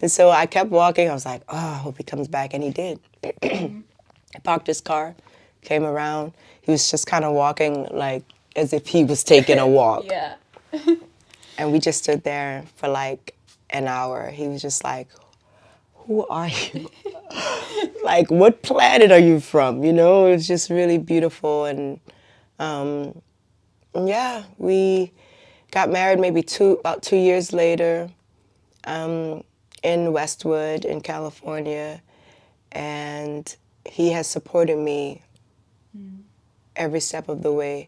And so I kept walking. I was like, oh, I hope he comes back. And he did. I parked his car, came around. He was just kind of walking like as if he was taking a walk. Yeah. And we just stood there for like an hour. He was just like, who are you? Like, what planet are you from? You know, it was just really beautiful. And yeah, we got married maybe about 2 years later in Westwood in California. And he has supported me every step of the way.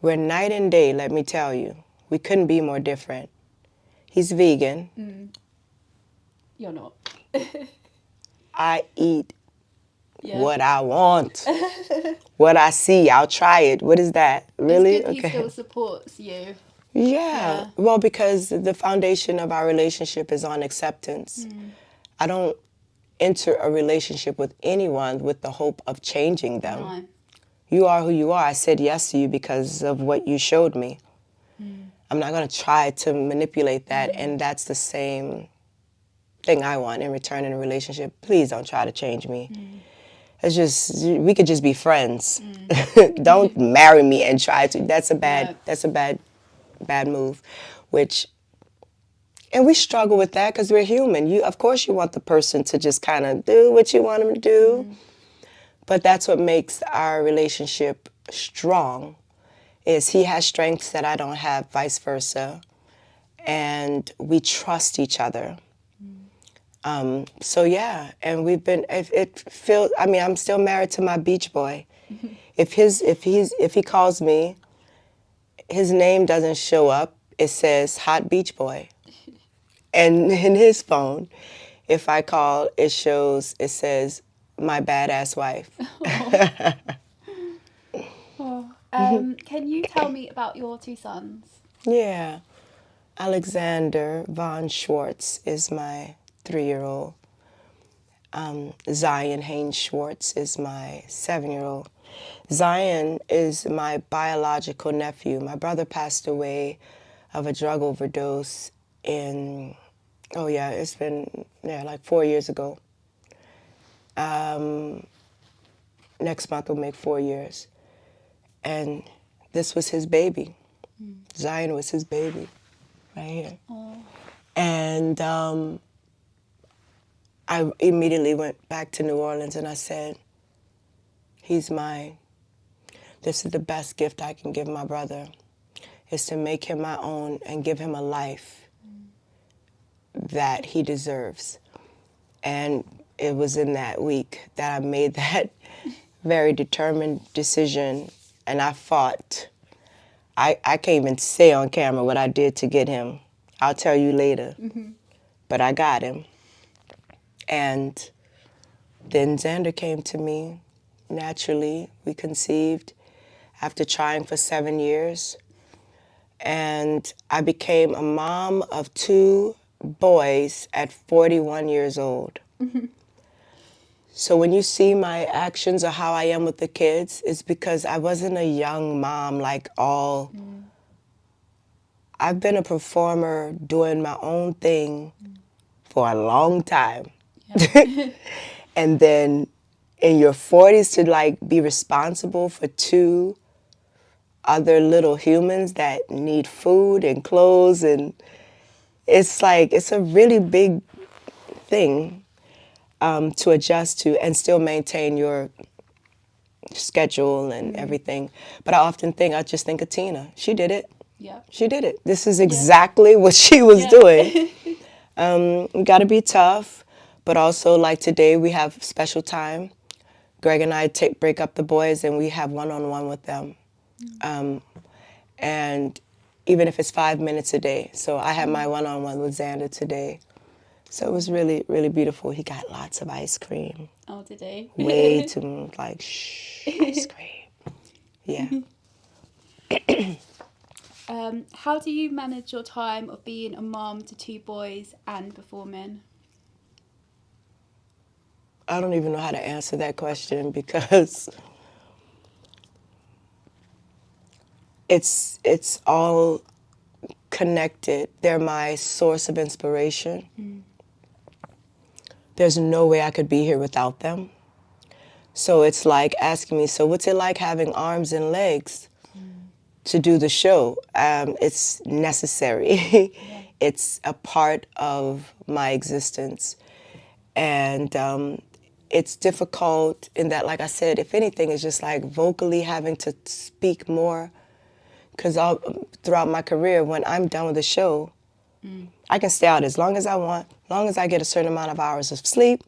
We're night and day, let me tell you. We couldn't be more different. He's vegan. You're not. I eat what I want. What I see, I'll try it. What is that? Really? It's good he still supports you. Yeah. Well, because the foundation of our relationship is on acceptance. I don't enter a relationship with anyone with the hope of changing them. No. You are who you are. I said yes to you because of what you showed me. I'm not going to try to manipulate that, and that's the same thing I want in return in a relationship. Please don't try to change me. It's just, we could just be friends. Don't marry me and try to. That's a bad move, and we struggle with that because we're human. Of course you want the person to just kind of do what you want them to do. But that's what makes our relationship strong, is he has strengths that I don't have, vice versa. And we trust each other. So yeah, and we've been, I'm still married to my beach boy. If he calls me, his name doesn't show up, it says hot beach boy. And in his phone, if I call, it says my badass wife. Can you tell me about your two sons? Yeah. Alexander von Schwartz is my 3-year-old. Zion Haynes Schwartz is my 7-year-old. Zion is my biological nephew. My brother passed away of a drug overdose it's been like 4 years ago. Next month will make 4 years. And this was his baby. Zion was his baby. right here. Oh. And I immediately went back to New Orleans and I said, he's mine. This is the best gift I can give my brother, is to make him my own and give him a life that he deserves. And it was in that week that I made that very determined decision, and I fought. I can't even say on camera what I did to get him. I'll tell you later. Mm-hmm. But I got him. And then Xander came to me naturally. We conceived after trying for 7 years. And I became a mom of 2 boys at 41 years old. Mm-hmm. So when you see my actions or how I am with the kids, it's because I wasn't a young mom like all. I've been a performer doing my own thing for a long time. Yeah. And then in your 40s to like be responsible for 2 other little humans that need food and clothes, and it's like, it's a really big thing to adjust to and still maintain your schedule and everything. But I just think of Tina. She did it. Yeah. She did it. This is exactly what she was doing. You got to be tough, but also like today we have special time. Greg and I break up the boys and we have one-on-one with them. And even if it's 5 minutes a day. So I had my one-on-one with Xander today. So it was really, really beautiful. He got lots of ice cream. Oh, did he? Way too, like, shh, ice cream. Yeah. How do you manage your time of being a mom to 2 boys and performing? I don't even know how to answer that question because it's all connected. They're my source of inspiration. Mm. There's no way I could be here without them. So it's like asking me, so what's it like having arms and legs to do the show? It's necessary. Yeah. It's a part of my existence. And it's difficult in that, like I said, if anything, it's just like vocally having to speak more. Because throughout my career, when I'm done with the show, I can stay out as long as I want, as long as I get a certain amount of hours of sleep,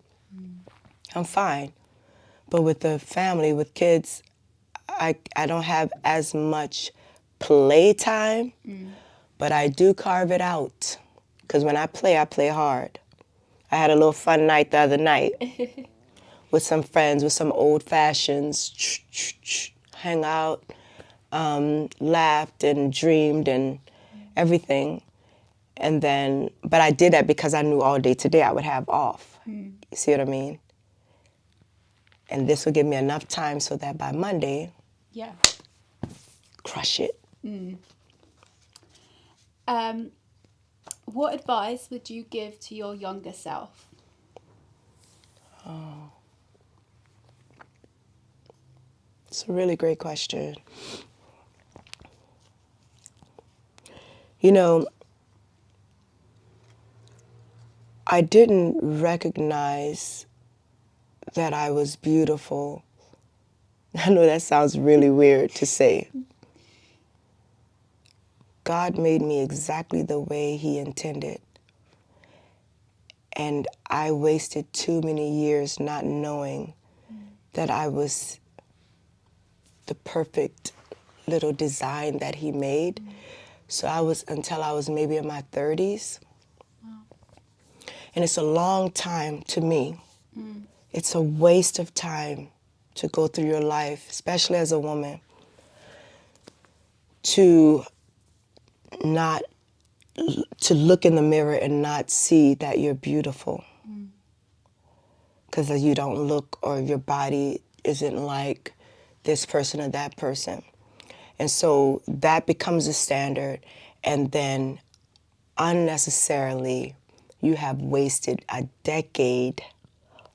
I'm fine. But with the family, with kids, I don't have as much play time, but I do carve it out. Because when I play hard. I had a little fun night the other night with some friends, with some old fashions, hang out, laughed and dreamed and everything. And then, but I did that because I knew all day today I would have off. You see what I mean? And this will give me enough time so that by Monday, crush it. What advice would you give to your younger self? Oh. It's a really great question. You know, I didn't recognize that I was beautiful. I know that sounds really weird to say. God made me exactly the way He intended. And I wasted too many years not knowing that I was the perfect little design that He made. So until I was maybe in my 30s. And it's a long time to me. It's a waste of time to go through your life, especially as a woman, to look in the mirror and not see that you're beautiful. Because you don't look, or your body isn't like this person or that person. And so that becomes a standard, and then unnecessarily you have wasted a decade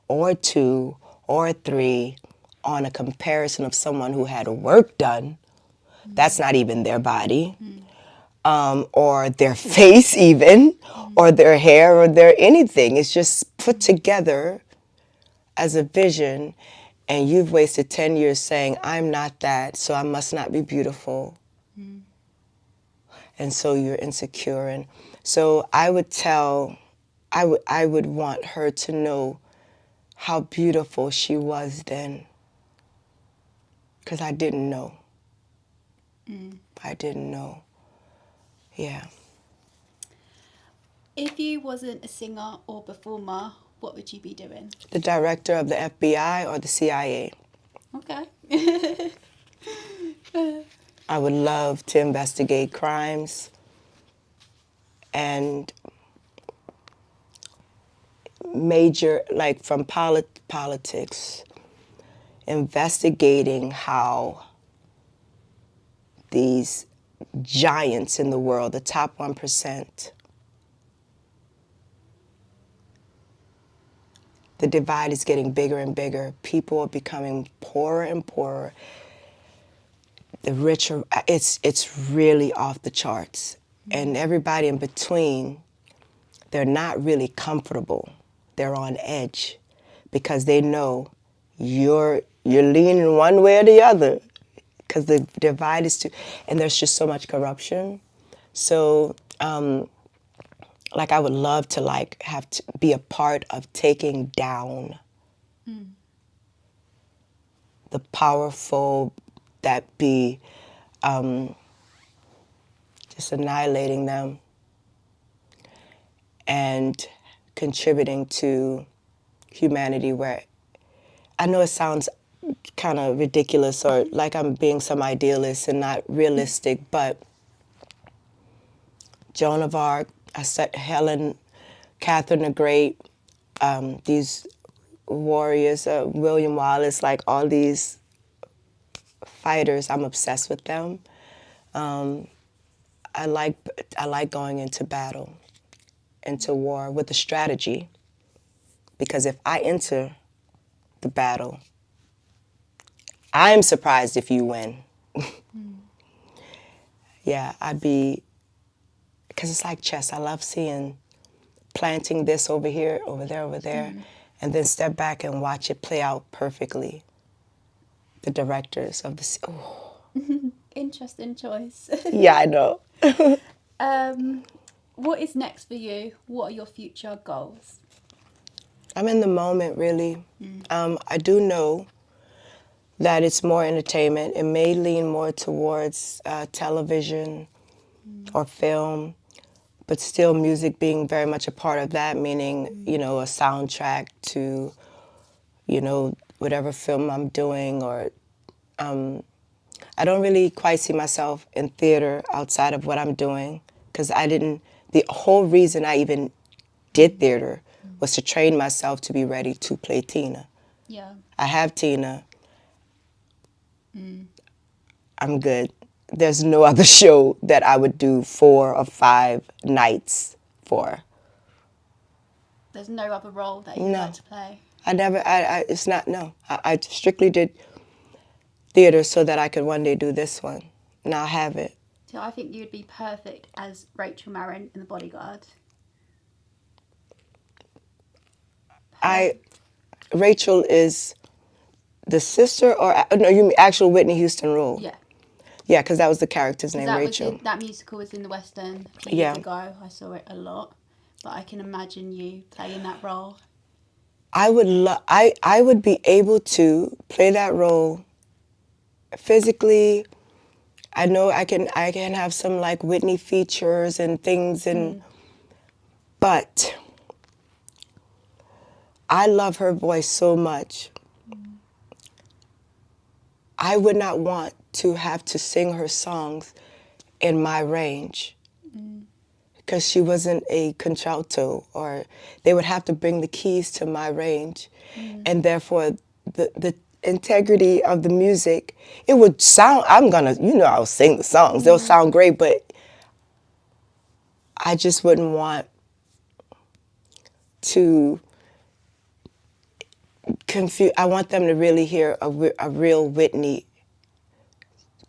or 2 or 3 on a comparison of someone who had work done. That's not even their body. or their face even, or their hair, or their anything. It's just put together as a vision, and you've wasted 10 years saying, I'm not that, so I must not be beautiful. And so you're insecure. And so I would want her to know how beautiful she was then, because I didn't know. I didn't know. Yeah. If you wasn't a singer or performer, what would you be doing? The director of the FBI or the CIA. Okay. I would love to investigate crimes and major, like from politics, investigating how these giants in the world, the top 1%, the divide is getting bigger and bigger. People are becoming poorer and poorer. The rich are, it's really off the charts. And everybody in between, they're not really comfortable. They're on edge because they know you're leaning one way or the other, because the divide is too, and there's just so much corruption. So, like, I would love to have to be a part of taking down the powerful that be, just annihilating them and contributing to humanity, where I know it sounds kind of ridiculous or like I'm being some idealist and not realistic, but Joan of Arc, Helen, Catherine the Great, these warriors, William Wallace, like all these fighters, I'm obsessed with them. I like going into battle, into war with a strategy, because if I enter the battle, I'm surprised if you win. Yeah, because it's like chess. I love seeing, planting this over here, over there, and then step back and watch it play out perfectly. The directors of the, oh. Interesting choice. Yeah, I know. What is next for you? What are your future goals? I'm in the moment, really. I do know that it's more entertainment. It may lean more towards television or film, but still music being very much a part of that, meaning, a soundtrack to, whatever film I'm doing, or I don't really quite see myself in theater outside of what I'm doing, because the whole reason I even did theater was to train myself to be ready to play Tina. Yeah. I have Tina. I'm good. There's no other show that I would do 4 or 5 nights for. There's no other role that you'd like to play? It's not, no. I strictly did theater so that I could one day do this one. Now I have it. So I think you'd be perfect as Rachel Marin in The Bodyguard. Rachel is the sister, or no, you mean actual Whitney Houston role? Yeah. Yeah, because that was the character's name, Rachel. That musical was in the West End years ago. I saw it a lot, but I can imagine you playing that role. I would be able to play that role physically. I know I can have some like Whitney features and things, but I love her voice so much. I would not want to have to sing her songs in my range, because she wasn't a contralto, or they would have to bring the keys to my range, and therefore the integrity of the music, it would sound, I'll sing the songs, they'll sound great, but I just wouldn't want to confuse. I want them to really hear a real Whitney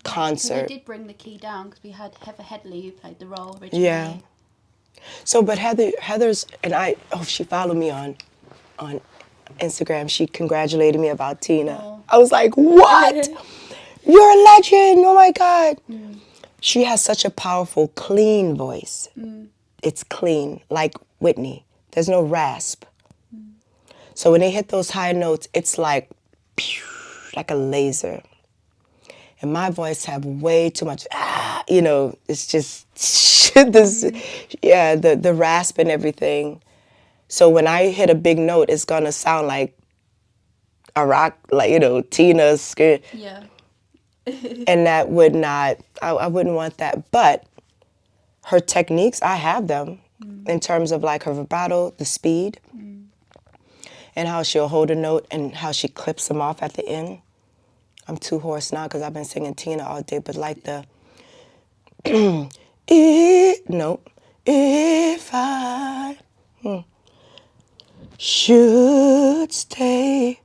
concert. They did bring the key down because we had Heather Headley who played the role originally. Yeah. So, but Heather's, and she followed me on Instagram. She congratulated me about Tina. Oh. I was like, what? You're a legend. Oh my God. She has such a powerful, clean voice. It's clean, like Whitney. There's no rasp. So when they hit those high notes, it's like, pew, like a laser. And my voice have way too much, it's just the rasp and everything. So when I hit a big note, it's gonna sound like a rock, like, Tina's skin. Yeah. And that would not, I wouldn't want that. But her techniques, I have them in terms of like her vibrato, the speed, and how she'll hold a note and how she clips them off at the end. I'm too hoarse now because I've been singing Tina all day, but like the, if I should stay,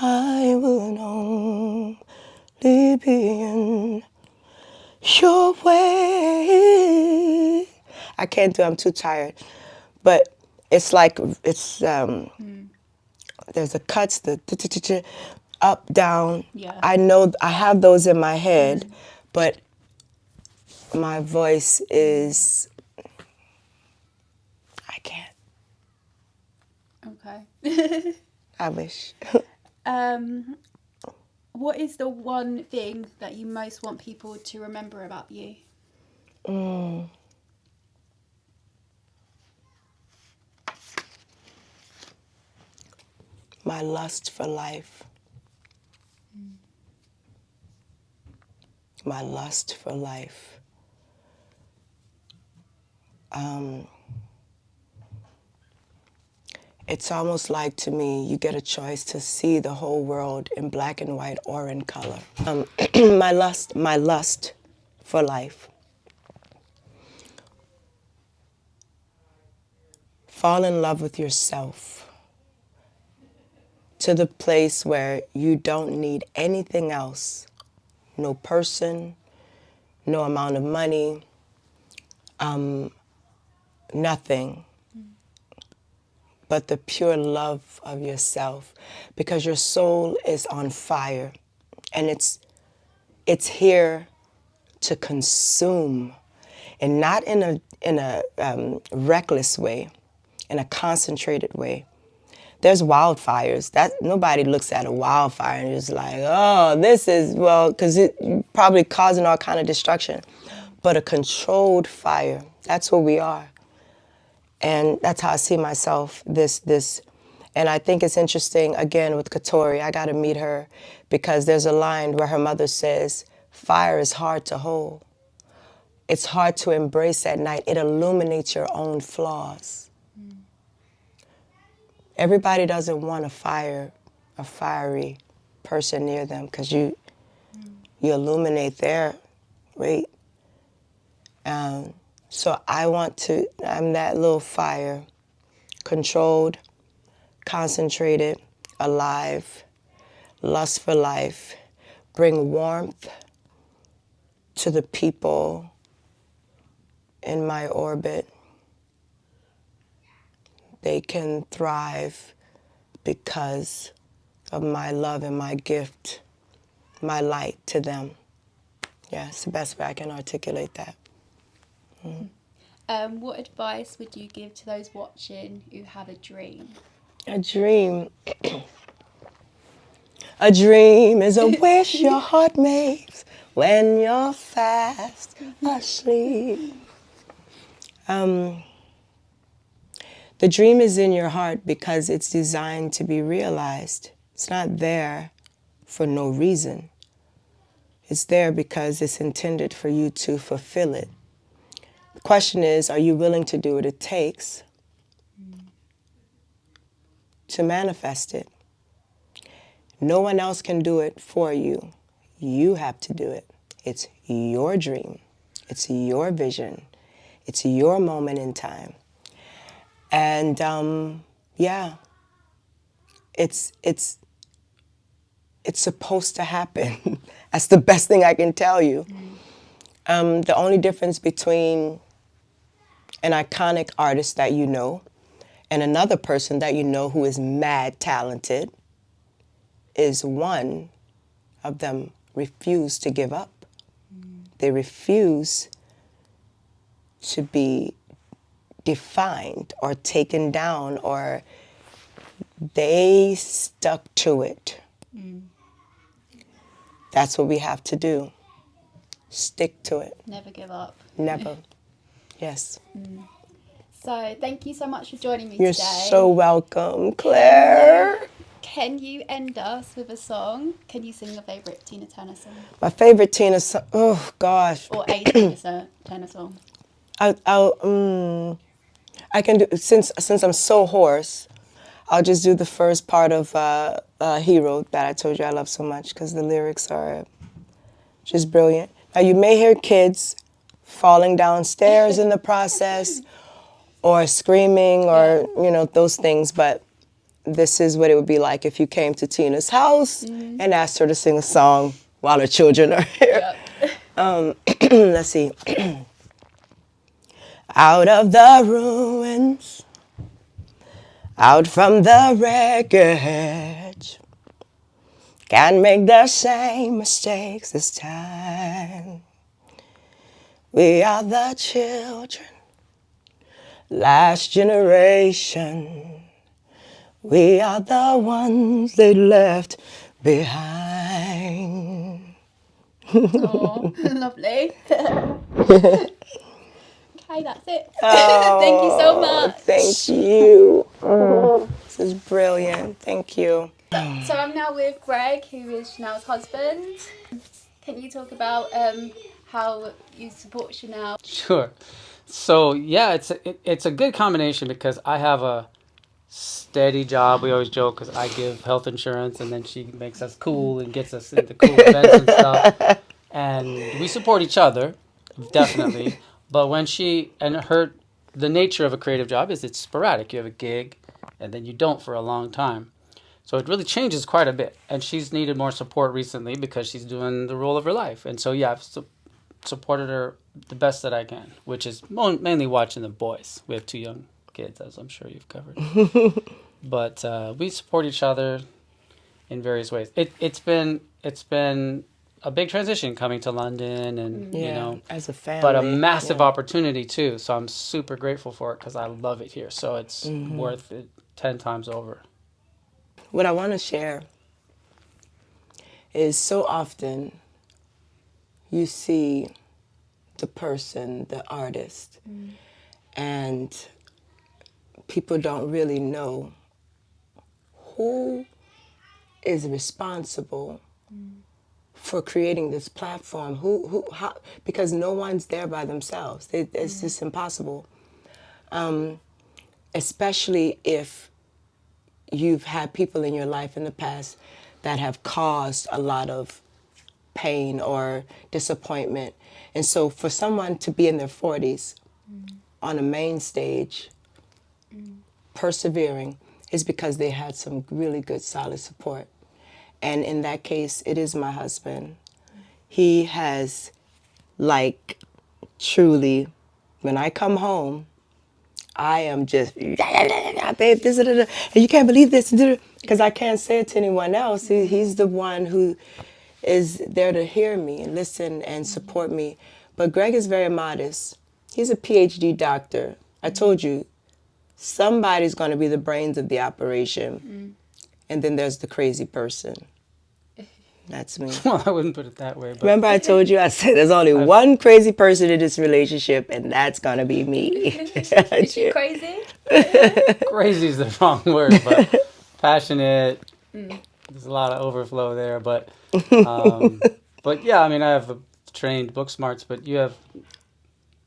I would only be in your way. I can't do it, I'm too tired. But it's like, there's the cuts, the up, down. Yeah. I know I have those in my head, but my voice is, I can't. Okay. I wish. What is the one thing that you most want people to remember about you? My lust for life. My lust for life. It's almost like, to me, you get a choice to see the whole world in black and white or in color. My lust for life. Fall in love with yourself to the place where you don't need anything else. No person, no amount of money, nothing. But the pure love of yourself, because your soul is on fire and it's here to consume, and not in a reckless way, in a concentrated way. There's wildfires. That nobody looks at a wildfire and is like, oh, this is, well, because it probably causing all kind of destruction. But a controlled fire, that's what we are. And that's how I see myself, this. And I think it's interesting, again, with Katori, I got to meet her, because there's a line where her mother says, fire is hard to hold. It's hard to embrace at night. It illuminates your own flaws. Everybody doesn't want a fiery person near them, because you illuminate their, right? So I'm that little fire, controlled, concentrated, alive, lust for life, bring warmth to the people in my orbit. They can thrive because of my love and my gift, my light to them. Yeah, it's the best way I can articulate that. What advice would you give to those watching who have a dream? A dream. A dream is a wish your heart makes when you're fast asleep. The dream is in your heart because it's designed to be realized. It's not there for no reason. It's there because it's intended for you to fulfill it. The question is, are you willing to do what it takes to manifest it? No one else can do it for you. You have to do it. It's your dream. It's your vision. It's your moment in time. And it's supposed to happen. That's the best thing I can tell you. The only difference between an iconic artist that you know and another person that you know who is mad talented is one of them refuse to give up. They refuse to be defined or taken down, or they stuck to it. That's what we have to do. Stick to it. Never give up. Never. Yes. So thank you so much for joining me You're today. so welcome, Claire. Can you end us with a song? Can you sing your favourite Tina Turner song? My favorite Tina song, oh gosh. Or a Tina Turner song? I can do, since I'm so hoarse, I'll just do the first part of Hero that I told you I love so much, because the lyrics are just brilliant. Now you may hear kids falling downstairs in the process, or screaming, or those things, but this is what it would be like if you came to Tina's house and asked her to sing a song while her children are here. Yep. Let's see. Out of the ruins, out from the wreckage, can't make the same mistakes this time. We are the children, last generation. We are the ones they left behind. Oh, lovely. Okay, that's it. Thank you so much. Thank you. This is brilliant. Thank you. So I'm now with Greg, who is Chanel's husband. Can you talk about how you support Chanel? Sure. So yeah, it's a good combination, because I have a steady job. We always joke, because I give health insurance, and then she makes us cool and gets us into cool events and stuff. And we support each other, definitely. But when the nature of a creative job is it's sporadic. You have a gig, and then you don't for a long time. So it really changes quite a bit. And she's needed more support recently because she's doing the role of her life. And so yeah, I've supported her the best that I can, which is mainly watching the boys. We have 2 young kids, as I'm sure you've covered. But we support each other in various ways. It's been a big transition coming to London, and as a family, but a massive opportunity too. So I'm super grateful for it, because I love it here. So it's worth it 10 times over. What I want to share is, so often you see the person, the artist, and people don't really know who is responsible for creating this platform. How? Because no one's there by themselves. It's just impossible. Especially if you've had people in your life in the past that have caused a lot of pain or disappointment. And so for someone to be in their 40s on a main stage, persevering, is because they had some really good, solid support. And in that case, it is my husband. He has, like, truly, when I come home, I am just, babe, this, and you can't believe this, because I can't say it to anyone else. He's the one who is there to hear me and listen and support me. But Greg is very modest. He's a PhD doctor. I told you, somebody's going to be the brains of the operation. And then there's the crazy person. That's me. Well, I wouldn't put it that way. But remember I told you, I said there's only one crazy person in this relationship, and that's going to be me. Is she crazy? Crazy is the wrong word, but passionate. There's a lot of overflow there. But yeah, I mean, I have trained book smarts, but you have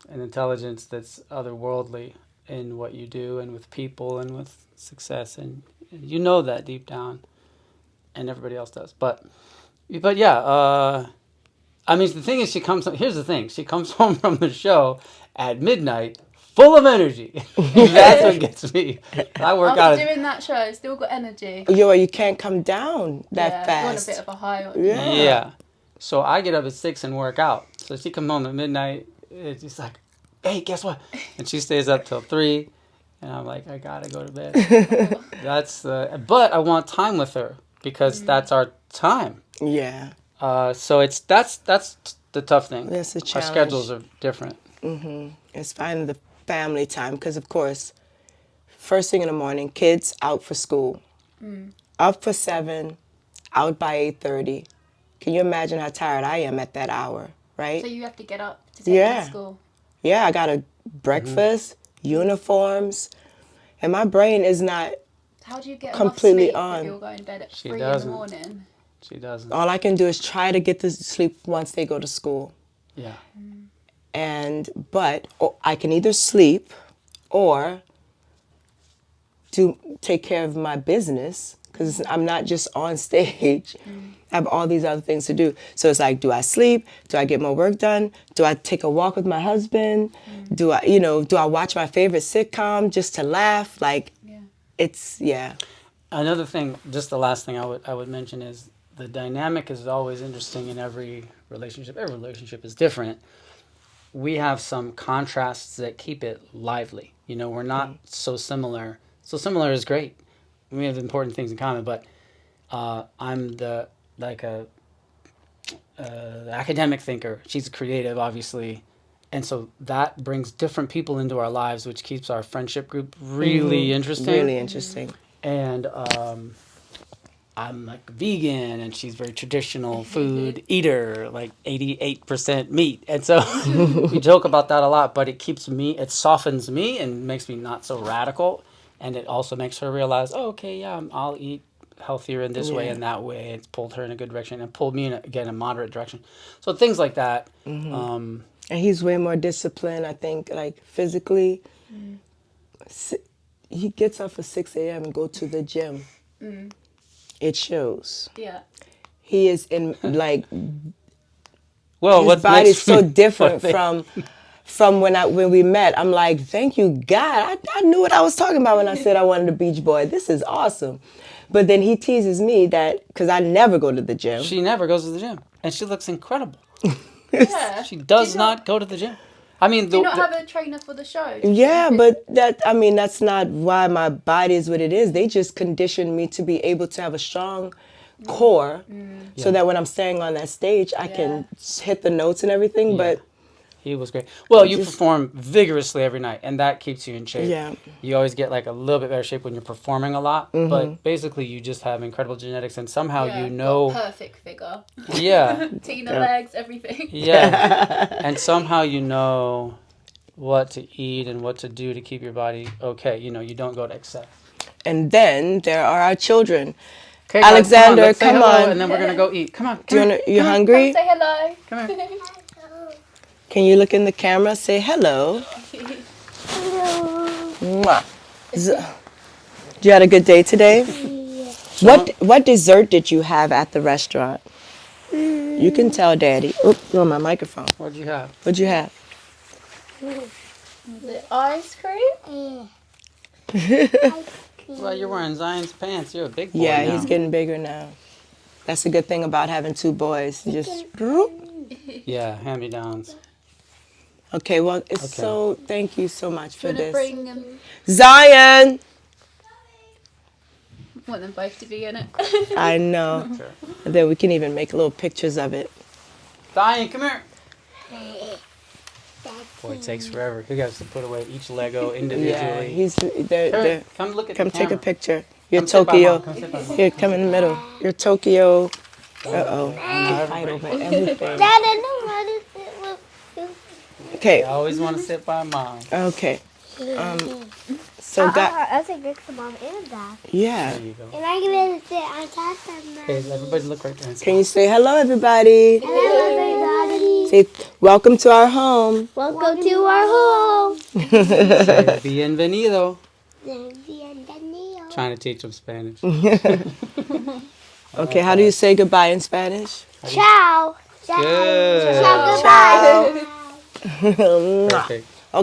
an intelligence that's otherworldly in what you do and with people and with success. And you know that deep down, and everybody else does. But yeah, I mean, the thing is, here's the thing. She comes home from the show at midnight, full of energy. That's what gets me. I work After out. doing that show, still got energy. You can't come down that You're on a fast. bit of a high. Yeah. Yeah. So I get up at 6 and work out. So she comes home at midnight. It's just like, hey, guess what? And she stays up till 3. And I'm like, I gotta go to bed. But I want time with her because that's our time. Yeah. So that's the tough thing. That's the Our challenge. schedules are different. It's finding the family time because, of course, first thing in the morning, kids out for school. Up for 7, out by 8:30. Can you imagine how tired I am at that hour, right? So you have to get up to take them to school. Yeah, I got a breakfast, uniforms, and my brain is not How do you get completely enough sleep on. if you're going to bed at She 3 doesn't. in the morning? She doesn't. All I can do is try to get to sleep once they go to school. Yeah. But I can either sleep or take care of my business because I'm not just on stage. I have all these other things to do. So it's like, do I sleep? Do I get more work done? Do I take a walk with my husband? Do I watch my favorite sitcom just to laugh? Like, Yeah. Another thing, just the last thing I would mention is the dynamic is always interesting in every relationship. Every relationship is different. We have some contrasts that keep it lively. We're not so similar. So similar is great. We have important things in common, but I'm the academic thinker. She's a creative, obviously. And so that brings different people into our lives, which keeps our friendship group really interesting. really interesting. And I'm like vegan, and she's very traditional food eater, like 88% meat. And so we joke about that a lot, but it softens me and makes me not so radical. And it also makes her realize, I'll eat healthier in this way and that way. It's pulled her in a good direction and pulled me in, a moderate direction. So things like that. And he's way more disciplined, I think, like physically. He gets up at 6 a.m. and go to the gym. It shows. Yeah. He is in, like, Well, his what's body's next so for me- different from when we met. I'm like, thank you, God. I knew what I was talking about when I said I wanted a beach boy. This is awesome. But then he teases me that, because I never go to the gym. She never goes to the gym, and she looks incredible. Yeah. She does not go to the gym. I mean, Do you not have a trainer for the show? Yeah, but that's not why my body is what it is. They just conditioned me to be able to have a strong core so that when I'm standing on that stage, I can hit the notes and everything. But he was great. Well, you perform vigorously every night, and that keeps you in shape. Yeah. You always get like a little bit better shape when you're performing a lot, but basically you just have incredible genetics, and somehow got perfect figure. Yeah. Tina legs, everything. Yeah. And somehow you know what to eat and what to do to keep your body okay. You don't go to excess. and then there are our children. Okay, Alexander, guys, come on, let's say come hello, on. and then we're gonna go eat. Come on. You hungry? Come say hello. Come here. Can you look in the camera? Say hello. Mwah. You had a good day today? What dessert did you have at the restaurant? You can tell Daddy. Oops, you're on my microphone. What'd you have? What'd you have? The ice cream? Well, you're wearing Zion's pants. You're a big boy Yeah, now. he's getting bigger now. That's a good thing about having two boys. Just Yeah, hand-me-downs. okay. Well, it's so. Thank you so much for Do you want to this. bring Zion. want them both to be in it? I know. Sure. And then we can even make little pictures of it. Zion, come here. Boy, it takes forever. He has to put away each Lego Yeah, individually. he's. Come They're, come look at come the take a camera. picture. You're Come sit by Tokyo. Mom. Come sit by Mom. Here, come in the middle. You're Tokyo. Uh-oh. I Fight over everything. Dad, I know how to sit with you. Okay. I always want to sit by Mom. Okay. So I'll sit next to Mom and Dad. yeah. There you go. And I'm going to sit on top of them. Okay, everybody look right there. Can you say hello, everybody? Hello, everybody. Say welcome to our home. Welcome to our home. Say bienvenido. Bienvenido. Trying to teach them Spanish. Okay, how do you say goodbye in Spanish? Ciao. Good. Ciao, goodbye. Perfect.